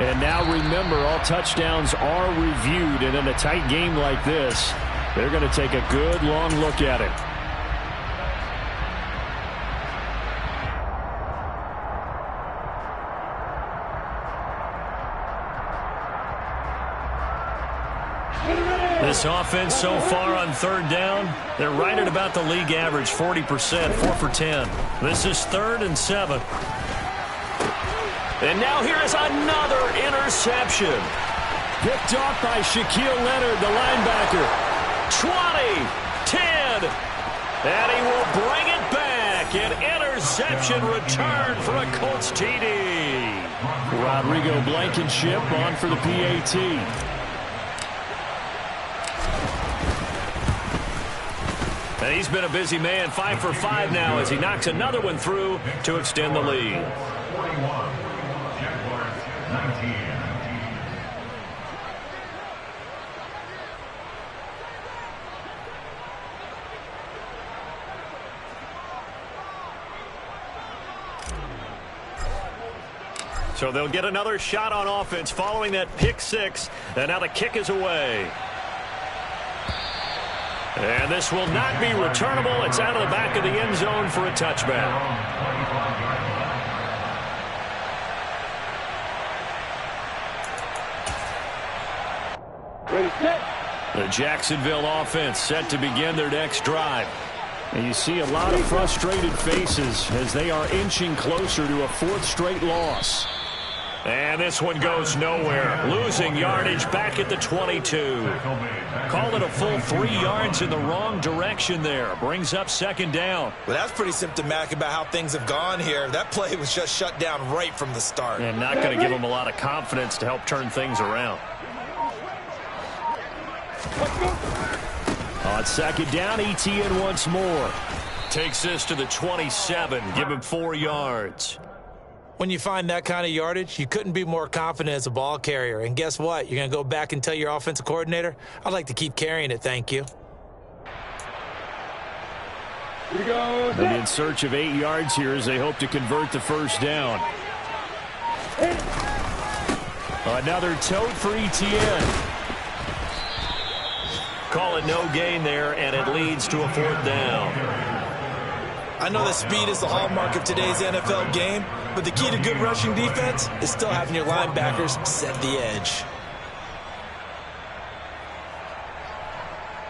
S2: And now remember, all touchdowns are reviewed. And in a tight game like this, they're going to take a good long look at it. This offense so far on third down, they're right at about the league average, 40%, 4 for 10. This is 3rd and 7. And now here is another interception. Picked off by Shaquille Leonard, the linebacker. 20, 10, and he will bring it back. An interception return for a Colts TD. Rodrigo Blankenship on for the PAT. And he's been a busy man, 5 for 5 now as he knocks another one through to extend the lead. So they'll get another shot on offense following that pick 6, and now the kick is away. And this will not be returnable. It's out of the back of the end zone for a touchback.
S3: Ready, set.
S2: The Jacksonville offense set to begin their next drive. And you see a lot of frustrated faces as they are inching closer to a 4th straight loss. And this one goes nowhere. Losing yardage back at the 22. Call it a full 3 yards in the wrong direction there. Brings up 2nd down.
S5: Well, that's pretty symptomatic about how things have gone here. That play was just shut down right from the start.
S2: And not going to give them a lot of confidence to help turn things around. On 2nd down, Etienne once more. Takes this to the 27. Give him 4 yards.
S5: When you find that kind of yardage, you couldn't be more confident as a ball carrier. And guess what? You're going to go back and tell your offensive coordinator, I'd like to keep carrying it, thank you.
S3: Here we go.
S2: They'll be in search of 8 yards here as they hope to convert the 1st down. Another tote for Etienne. Call it no gain there, and it leads to a 4th down.
S5: I know that speed is the hallmark of today's NFL game, but the key to good rushing defense is still having your linebackers set the edge.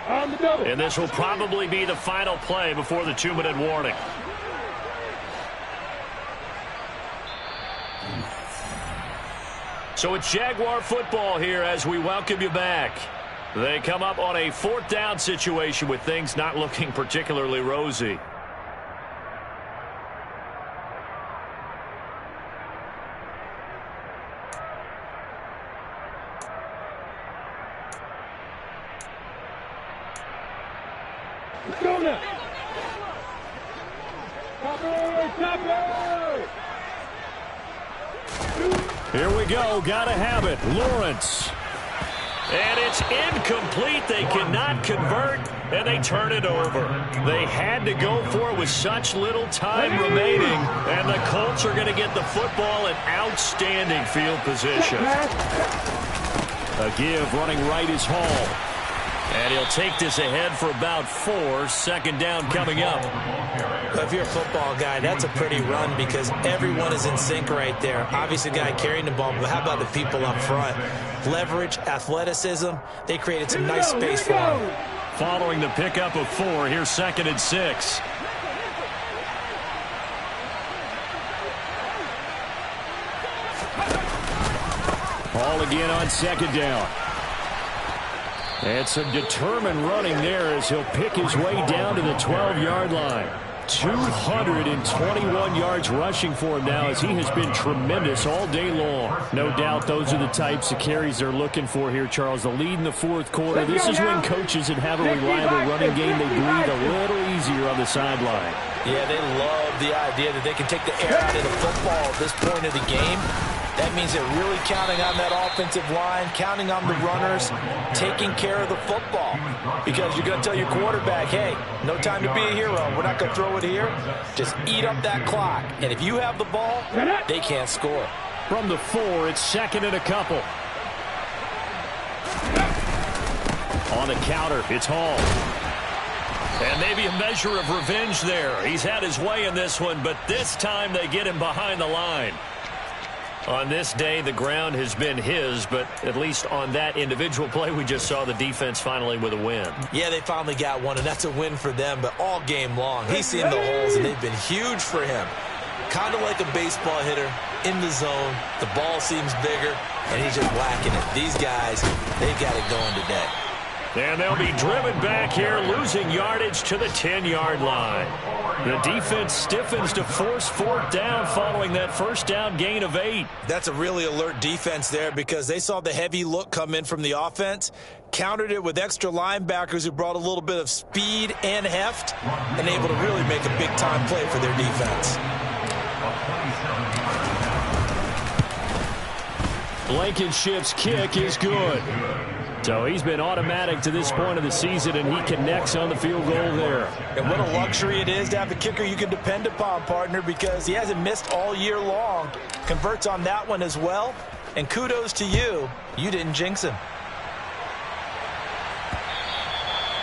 S3: On the double.
S2: And this will probably be the final play before the 2-minute warning. So it's Jaguar football here as we welcome you back. They come up on a 4th down situation with things not looking particularly rosy.
S3: Let's go now. Topper.
S2: Here we go. Gotta have it. Lawrence. And it's incomplete. They cannot convert, and they turn it over. They had to go for it with such little time remaining, and the Colts are going to get the football in outstanding field position. A give running right is Hall. And he'll take this ahead for about 4. 2nd down coming up.
S5: If you're a football guy, that's a pretty run because everyone is in sync right there. Obviously, the guy carrying the ball, but how about the people up front? Leverage, athleticism, they created some nice space for him.
S2: Following the pickup of 4, here's 2nd and 6. Ball again on 2nd down. And some determined running there as he'll pick his way down to the 12-yard line. 221 yards rushing for him now, as he has been tremendous all day long. No doubt those are the types of carries they're looking for here, Charles. The lead in the fourth quarter. This is when coaches that have a reliable running game, they breathe a little easier on the sideline.
S5: Yeah, they love the idea that they can take the air out of the football at this point of the game. That means they're really counting on that offensive line, counting on the runners, taking care of the football. Because you're going to tell your quarterback, hey, no time to be a hero. We're not going to throw it here. Just eat up that clock. And if you have the ball, they can't score.
S2: From the 4, it's second and a couple. On the counter, it's Hall. And maybe a measure of revenge there. He's had his way in this one, but this time they get him behind the line. On this day, the ground has been his, but at least on that individual play, we just saw the defense finally with a win.
S5: Yeah, they finally got one, and that's a win for them, but all game long, he's seen the holes, and they've been huge for him. Kind of like a baseball hitter in the zone. The ball seems bigger, and he's just whacking it. These guys, they've got it going today.
S2: And they'll be driven back here, losing yardage to the 10-yard line. The defense stiffens to force fourth down following that first down gain of 8.
S5: That's a really alert defense there, because they saw the heavy look come in from the offense, countered it with extra linebackers who brought a little bit of speed and heft, and able to really make a big-time play for their defense.
S2: Blankenship's kick is good. So he's been automatic to this point of the season, and he connects on the field goal there.
S5: And what a luxury it is to have a kicker you can depend upon, partner, because he hasn't missed all year long. Converts on that one as well. And kudos to you. You didn't jinx him.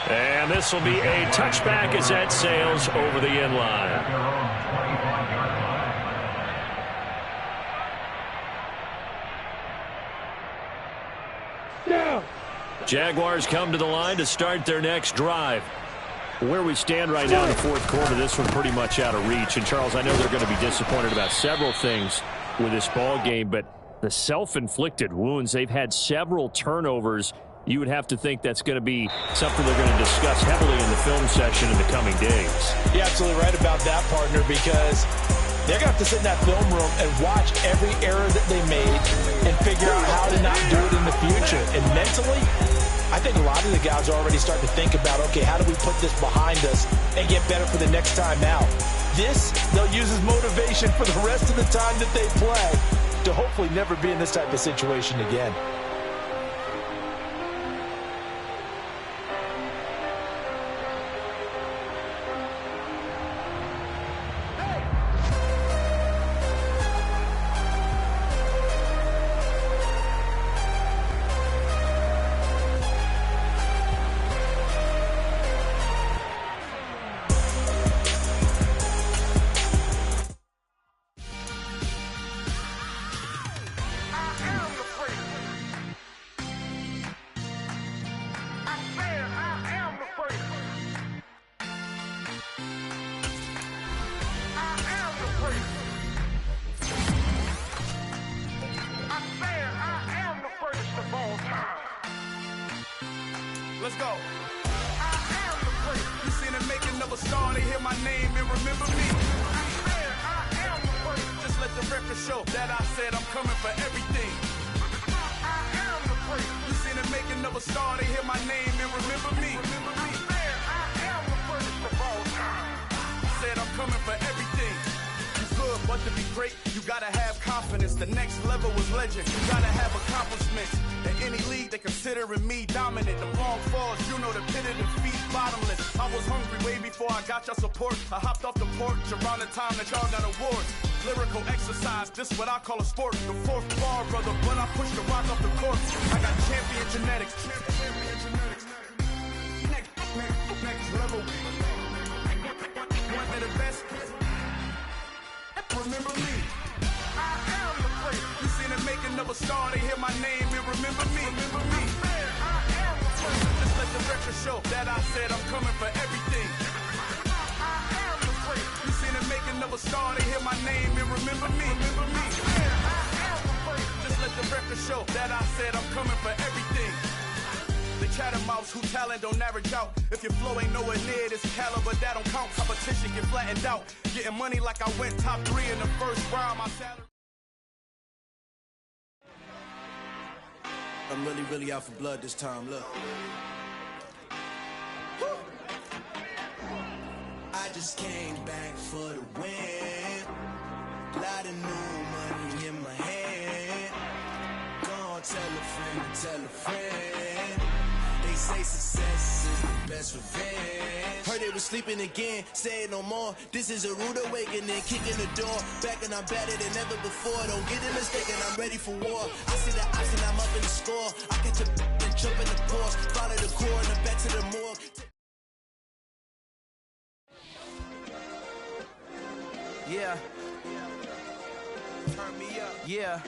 S2: And this will be a touchback as that sails over the end line. Jaguars come to the line to start their next drive. Where we stand right now in the fourth quarter, this one pretty much out of reach. And, Charles, I know they're going to be disappointed about several things with this ball game, but the self-inflicted wounds, they've had several turnovers. You would have to think that's going to be something they're going to discuss heavily in the film session in the coming days.
S5: You're absolutely right about that, partner, because they're going to have to sit in that film room and watch every error that they made and figure out how to not do it in the future. And mentally, I think a lot of the guys are already starting to think about, okay, how do we put this behind us and get better for the next time out? This, they'll use as motivation for the rest of the time that they play to hopefully never be in this type of situation again.
S1: Let's go. I am the prince. You seen the making of a star, they hear my name and remember me. I am the prince. Just let the record show that I said I'm coming for everything. I am the prince. You seen the making of a star, they hear my name and remember me. I am the prince of all time. Said I'm coming for everything. You good, but to be great, you gotta have confidence. The next level was legend. You gotta have accomplishments. In any league, they considering me dominant. The long falls, you know the pit of defeat, bottomless. I was hungry way before I got your support. I hopped off the porch around the time that y'all got awards. Lyrical exercise, this what I call a sport. The fourth bar, brother, when I push the rock off the court. I got champion genetics. Next level. One of the best. Remember me. I am the prince. You seen the making of a star, they hear my name and remember me. Remember me. I am the prince. Just let the record show that I said I'm coming for everything. I am the prince. You seen the making of a star, they hear my name and remember me. Remember me. I am the prince. Just let the record show that I said I'm coming for everything. The chattermouths who talent don't average out. If your flow ain't nowhere near this caliber, that don't count. Competition get flattened out. Getting money like I went top 3 in the first round. My salary.
S6: I'm really out for blood this time, look. I just came back for the win. Lot of new money in my hand. Gonna tell a friend and tell a friend. They say success is the best revenge. Heard they was sleeping again, say it no more. This is a rude awakening, kicking the door. Back and I'm better than ever before. Don't get it mistaken, I'm ready for war. I see the option, I'm up in the score. I catch a and jump in the course. Follow the core and the back to the morgue.
S1: Yeah. Turn me up. Yeah.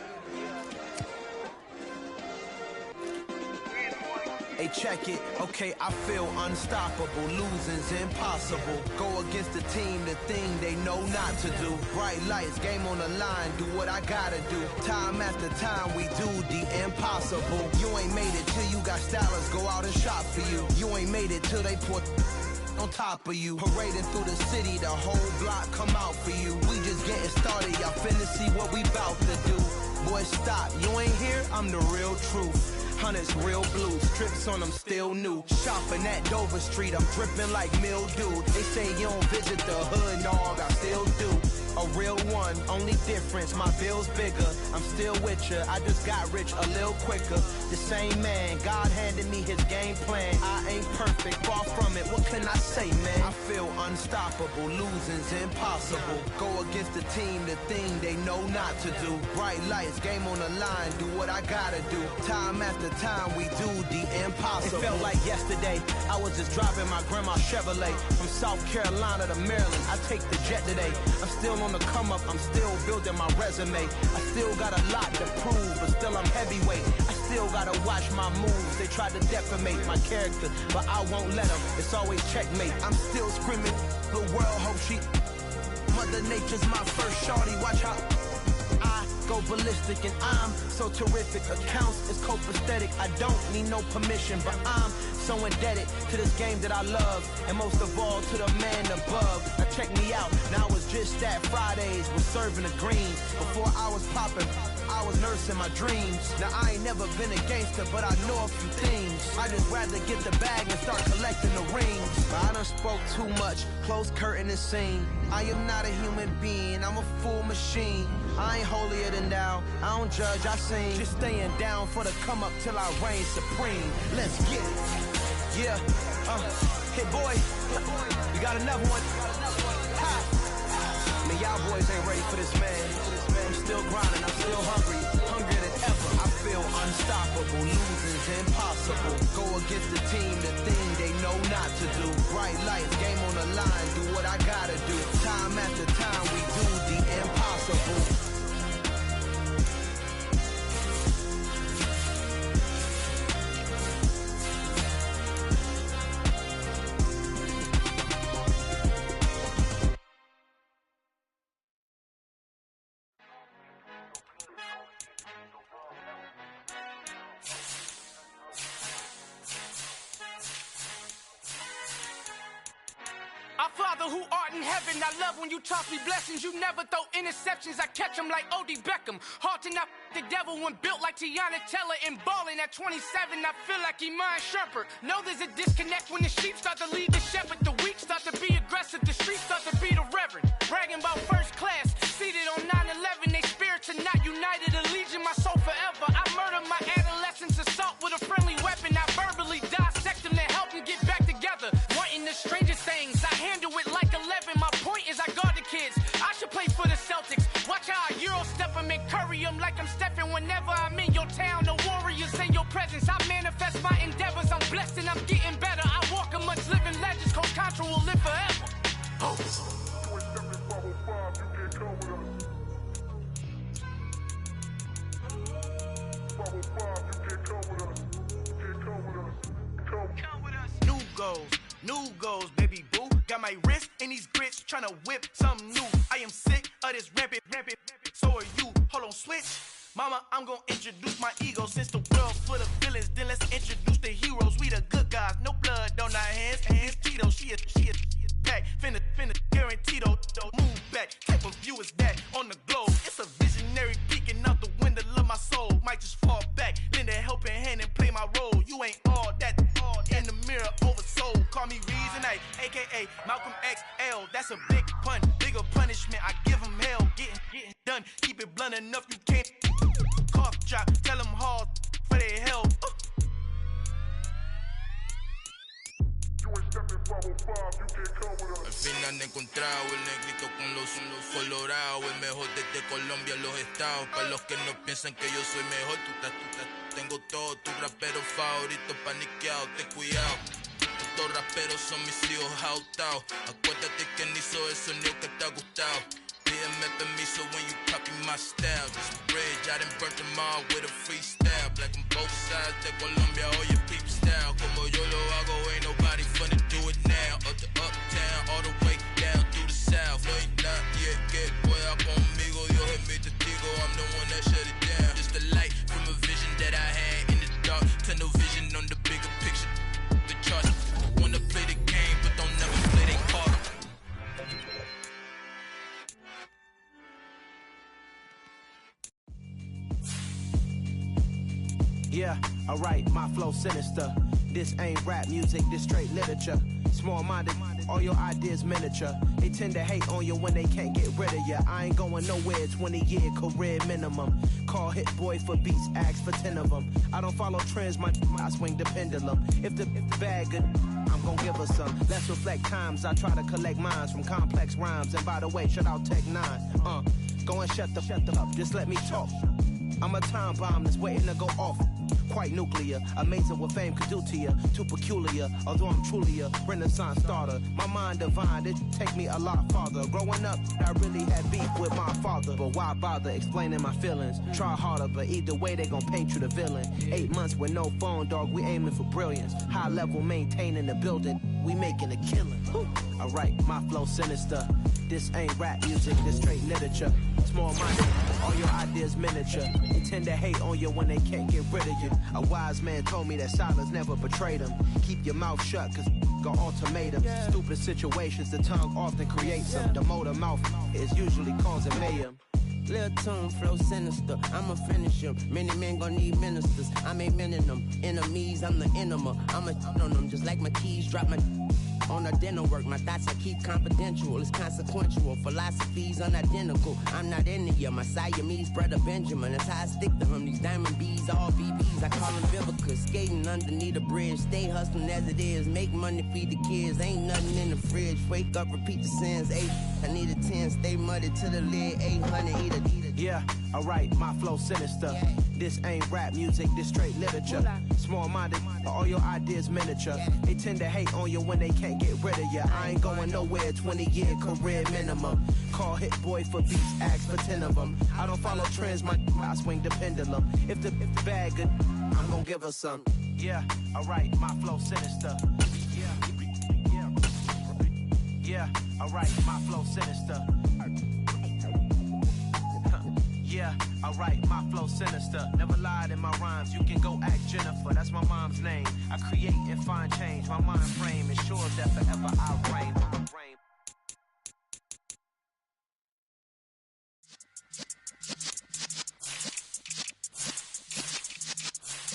S1: Hey, check it. Okay, I feel unstoppable. Losing's impossible. Go against the team, the thing they know not to do. Bright lights, game on the line. Do what I gotta do. Time after time, we do the impossible. You ain't made it till you got stylists go out and shop for you. You ain't made it till they put on top of you. Parading through the city, the whole block come out for you. We just getting started, y'all finna see what we bout to do. Boy, stop, you ain't here, I'm the real truth. Hunters, real blue, strips on them still new. Shopping at Dover Street, I'm dripping like mildew. They say you don't visit the hood, dog, I still do. A real one, only difference, my bill's bigger. I'm still with ya, I just got rich a little quicker. The same man, God handed me his game plan. I ain't perfect, far from it, what can I say, man? I feel unstoppable, losing's impossible. Go against the team, the thing they know not to do. Bright lights, game on the line, do what I gotta do. Time after time, we do the impossible. It felt like yesterday, I was just driving my grandma's Chevrolet from South Carolina to Maryland. I take the jet today. I'm still on the come up, I'm still building my resume. I still got a lot to prove, but still I'm heavyweight. I still gotta watch my moves. They try to defamate my character, but I won't let them. It's always checkmate. I'm still screaming, the world hope she. Mother Nature's my first shorty, watch how I go ballistic and I'm so terrific. Accounts is copacetic, I don't need no permission, but I'm so indebted to this game that I love, and most of all to the man above. Now check me out, now it's just that Fridays was serving the green. Before I was popping, I was nursing my dreams. Now I ain't never been a gangster, but I know a few things. I just rather get the bag and start collecting the rings. But I done spoke too much, close curtain is seen. I am not a human being, I'm a full machine. I ain't holier than thou, I don't judge, I sing. Just staying down for the come up till I reign supreme. Let's get it. Yeah, hey boy, we got another one. Ha. Man, y'all boys ain't ready for this, man. I'm still grinding, I'm still hungry, hungrier than ever. I feel unstoppable, losing's impossible. Go against the team, the thing they know not to do. Bright lights, game on the line, do what I gotta do. Time after time, we do the impossible.
S3: Our Father who art in heaven, I love when you toss me blessings. You never throw interceptions, I catch them like O.D. Beckham. Hard to not the devil when built like Tiana Teller and balling at 27. I feel like Iman Shumpert. Know there's a disconnect when the sheep start to lead the shepherd. The weak start to be aggressive, the streets start to be the reverend. Bragging about first class, seated on 9/11. They spirits are not united, a legion, my soul forever. I murder my adolescence, assault with a friendly weapon. I verbally dissect them to help them get back together. Wanting the strangest things, I handle it like 11. My point is I guard the kids. I should play for the Celtics. Watch how I Euro step them and curry them like I'm Stephen. Whenever I'm in your town, the Warriors in your presence. I manifest my endeavors. I'm blessed and I'm getting better. I walk amongst living legends. Coach Contra will live forever. New goals, baby boo. Got my wrist in these grits, tryna whip something new. I am sick of this rampant. So are you. Hold on, switch. Mama, I'm gonna introduce my ego. Since the world full of villains, then let's introduce the heroes. We
S6: han encontrado. El negrito con los colorados, el mejor desde Colombia a los estados. Para los que no piensan que yo soy mejor, tengo todo, tu rapero favorito paniqueado, ten cuidado. Estos raperos son mis hijos jautados. Acuérdate quién hizo el sonido que te ha gustado. Pídeme permiso when you copy my style. Just a bridge, I done burnt them all with a freestyle. Black on both sides de Colombia, oye peep style. Como yo lo hago, ain't nobody finna do it now. Up to uptown, all the way down through the south. No hay nadie que pueda conmigo, Dios es mi testigo. I'm the one that shut it down. Just a light from a vision that I had in the dark. Tunnel vision on the bigger picture. The charts wanna play the game, but don't never play their part.
S7: Yeah, alright, my flow sinister. This ain't rap music, this straight literature. Small-minded, all your ideas miniature. They tend to hate on you when they can't get rid of you. I ain't going nowhere, 20-year career minimum. Call Hit Boy for beats, ask for 10 of them. I don't follow trends, I swing the pendulum. If the bag good, I'm gon' give her some. Let's reflect times, I try to collect minds from complex rhymes. And by the way, shout out Tech 9. Go and shut the up, just let me talk. I'm a time bomb that's waiting to go off. Quite nuclear, amazing what fame could do to you. Too peculiar, although I'm truly a renaissance starter. My mind divine, it take me a lot farther. Growing up, I really had beef with my father. But why bother explaining my feelings? Try harder, but either way they gon' paint you the villain. 8 months with no phone, dog, we aiming for brilliance. High level maintaining the building, we making a killing. Alright, my flow sinister. This ain't rap music, this straight literature. Small-minded, all your ideas miniature. They tend to hate on you when they can't get rid of you. A wise man told me that silence never betrayed him. Keep your mouth shut, cause got ultimatums. Stupid situations, the tongue often creates them. The motor mouth is usually causing mayhem.
S8: Lil' tune, flow sinister, I'ma finish him. Many men gon' need ministers, I'm a men in them. Enemies, I'm the enema, I'ma on them. Just like my keys, drop my on the dinner work. My thoughts I keep confidential, it's consequential. Philosophies unidentical, I'm not into you. My Siamese brother Benjamin, that's how I stick to him. These diamond bees, all BBs, I call them Vivica. Skating underneath the bridge, stay hustling as it is. Make money, feed the kids, ain't nothing in the fridge. Wake up, repeat the sins, 8, I need a 10. Stay muddy to the lid, 800, eat a.
S7: Yeah, alright, my flow sinister. This ain't rap music, this straight literature. Small-minded, all your ideas miniature. They tend to hate on you when they can't get rid of you. I ain't going nowhere, 20-year career minimum. Call Hit Boy for beats, ask for 10 of them. I don't follow trends, I swing the pendulum. If the bag good, I'm gon' give her some. Yeah, alright, my flow sinister. Yeah, alright, my flow sinister. Yeah, alright, my flow sinister. Never lied in my rhymes, you can go ask Jennifer, that's my mom's name. I create and find change, my mind frame ensures that forever I reign.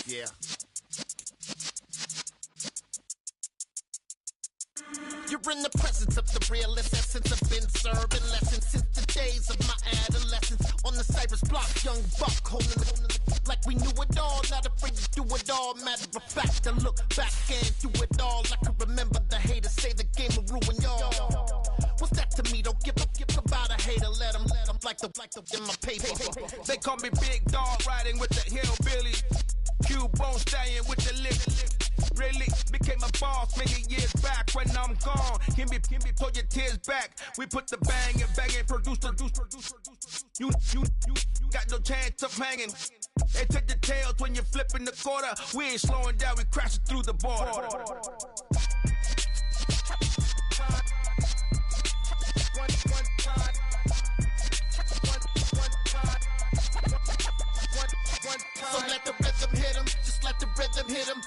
S9: Yeah. You're in the presence of the realest essence. I've been serving lessons since the days of my adolescence. On the Cypress block, young buck holding it like we knew it all. Not afraid to do it all. Matter of fact, I look back and do it all. I can remember the haters say the game will ruin y'all. What's that to me? Don't give about a hater. Let them like the in my paper.
S3: They call me Big Dog, riding with the hillbilly. Cubone stallion with the lip. Really became a boss many years back. When I'm gone, can be pull your tears back. We put the bang and produce. You got no chance of hanging. They take the tails when you're flipping the quarter. We ain't slowing down, we crashing through the border.
S9: So let the rhythm hit him, just let the rhythm hit him.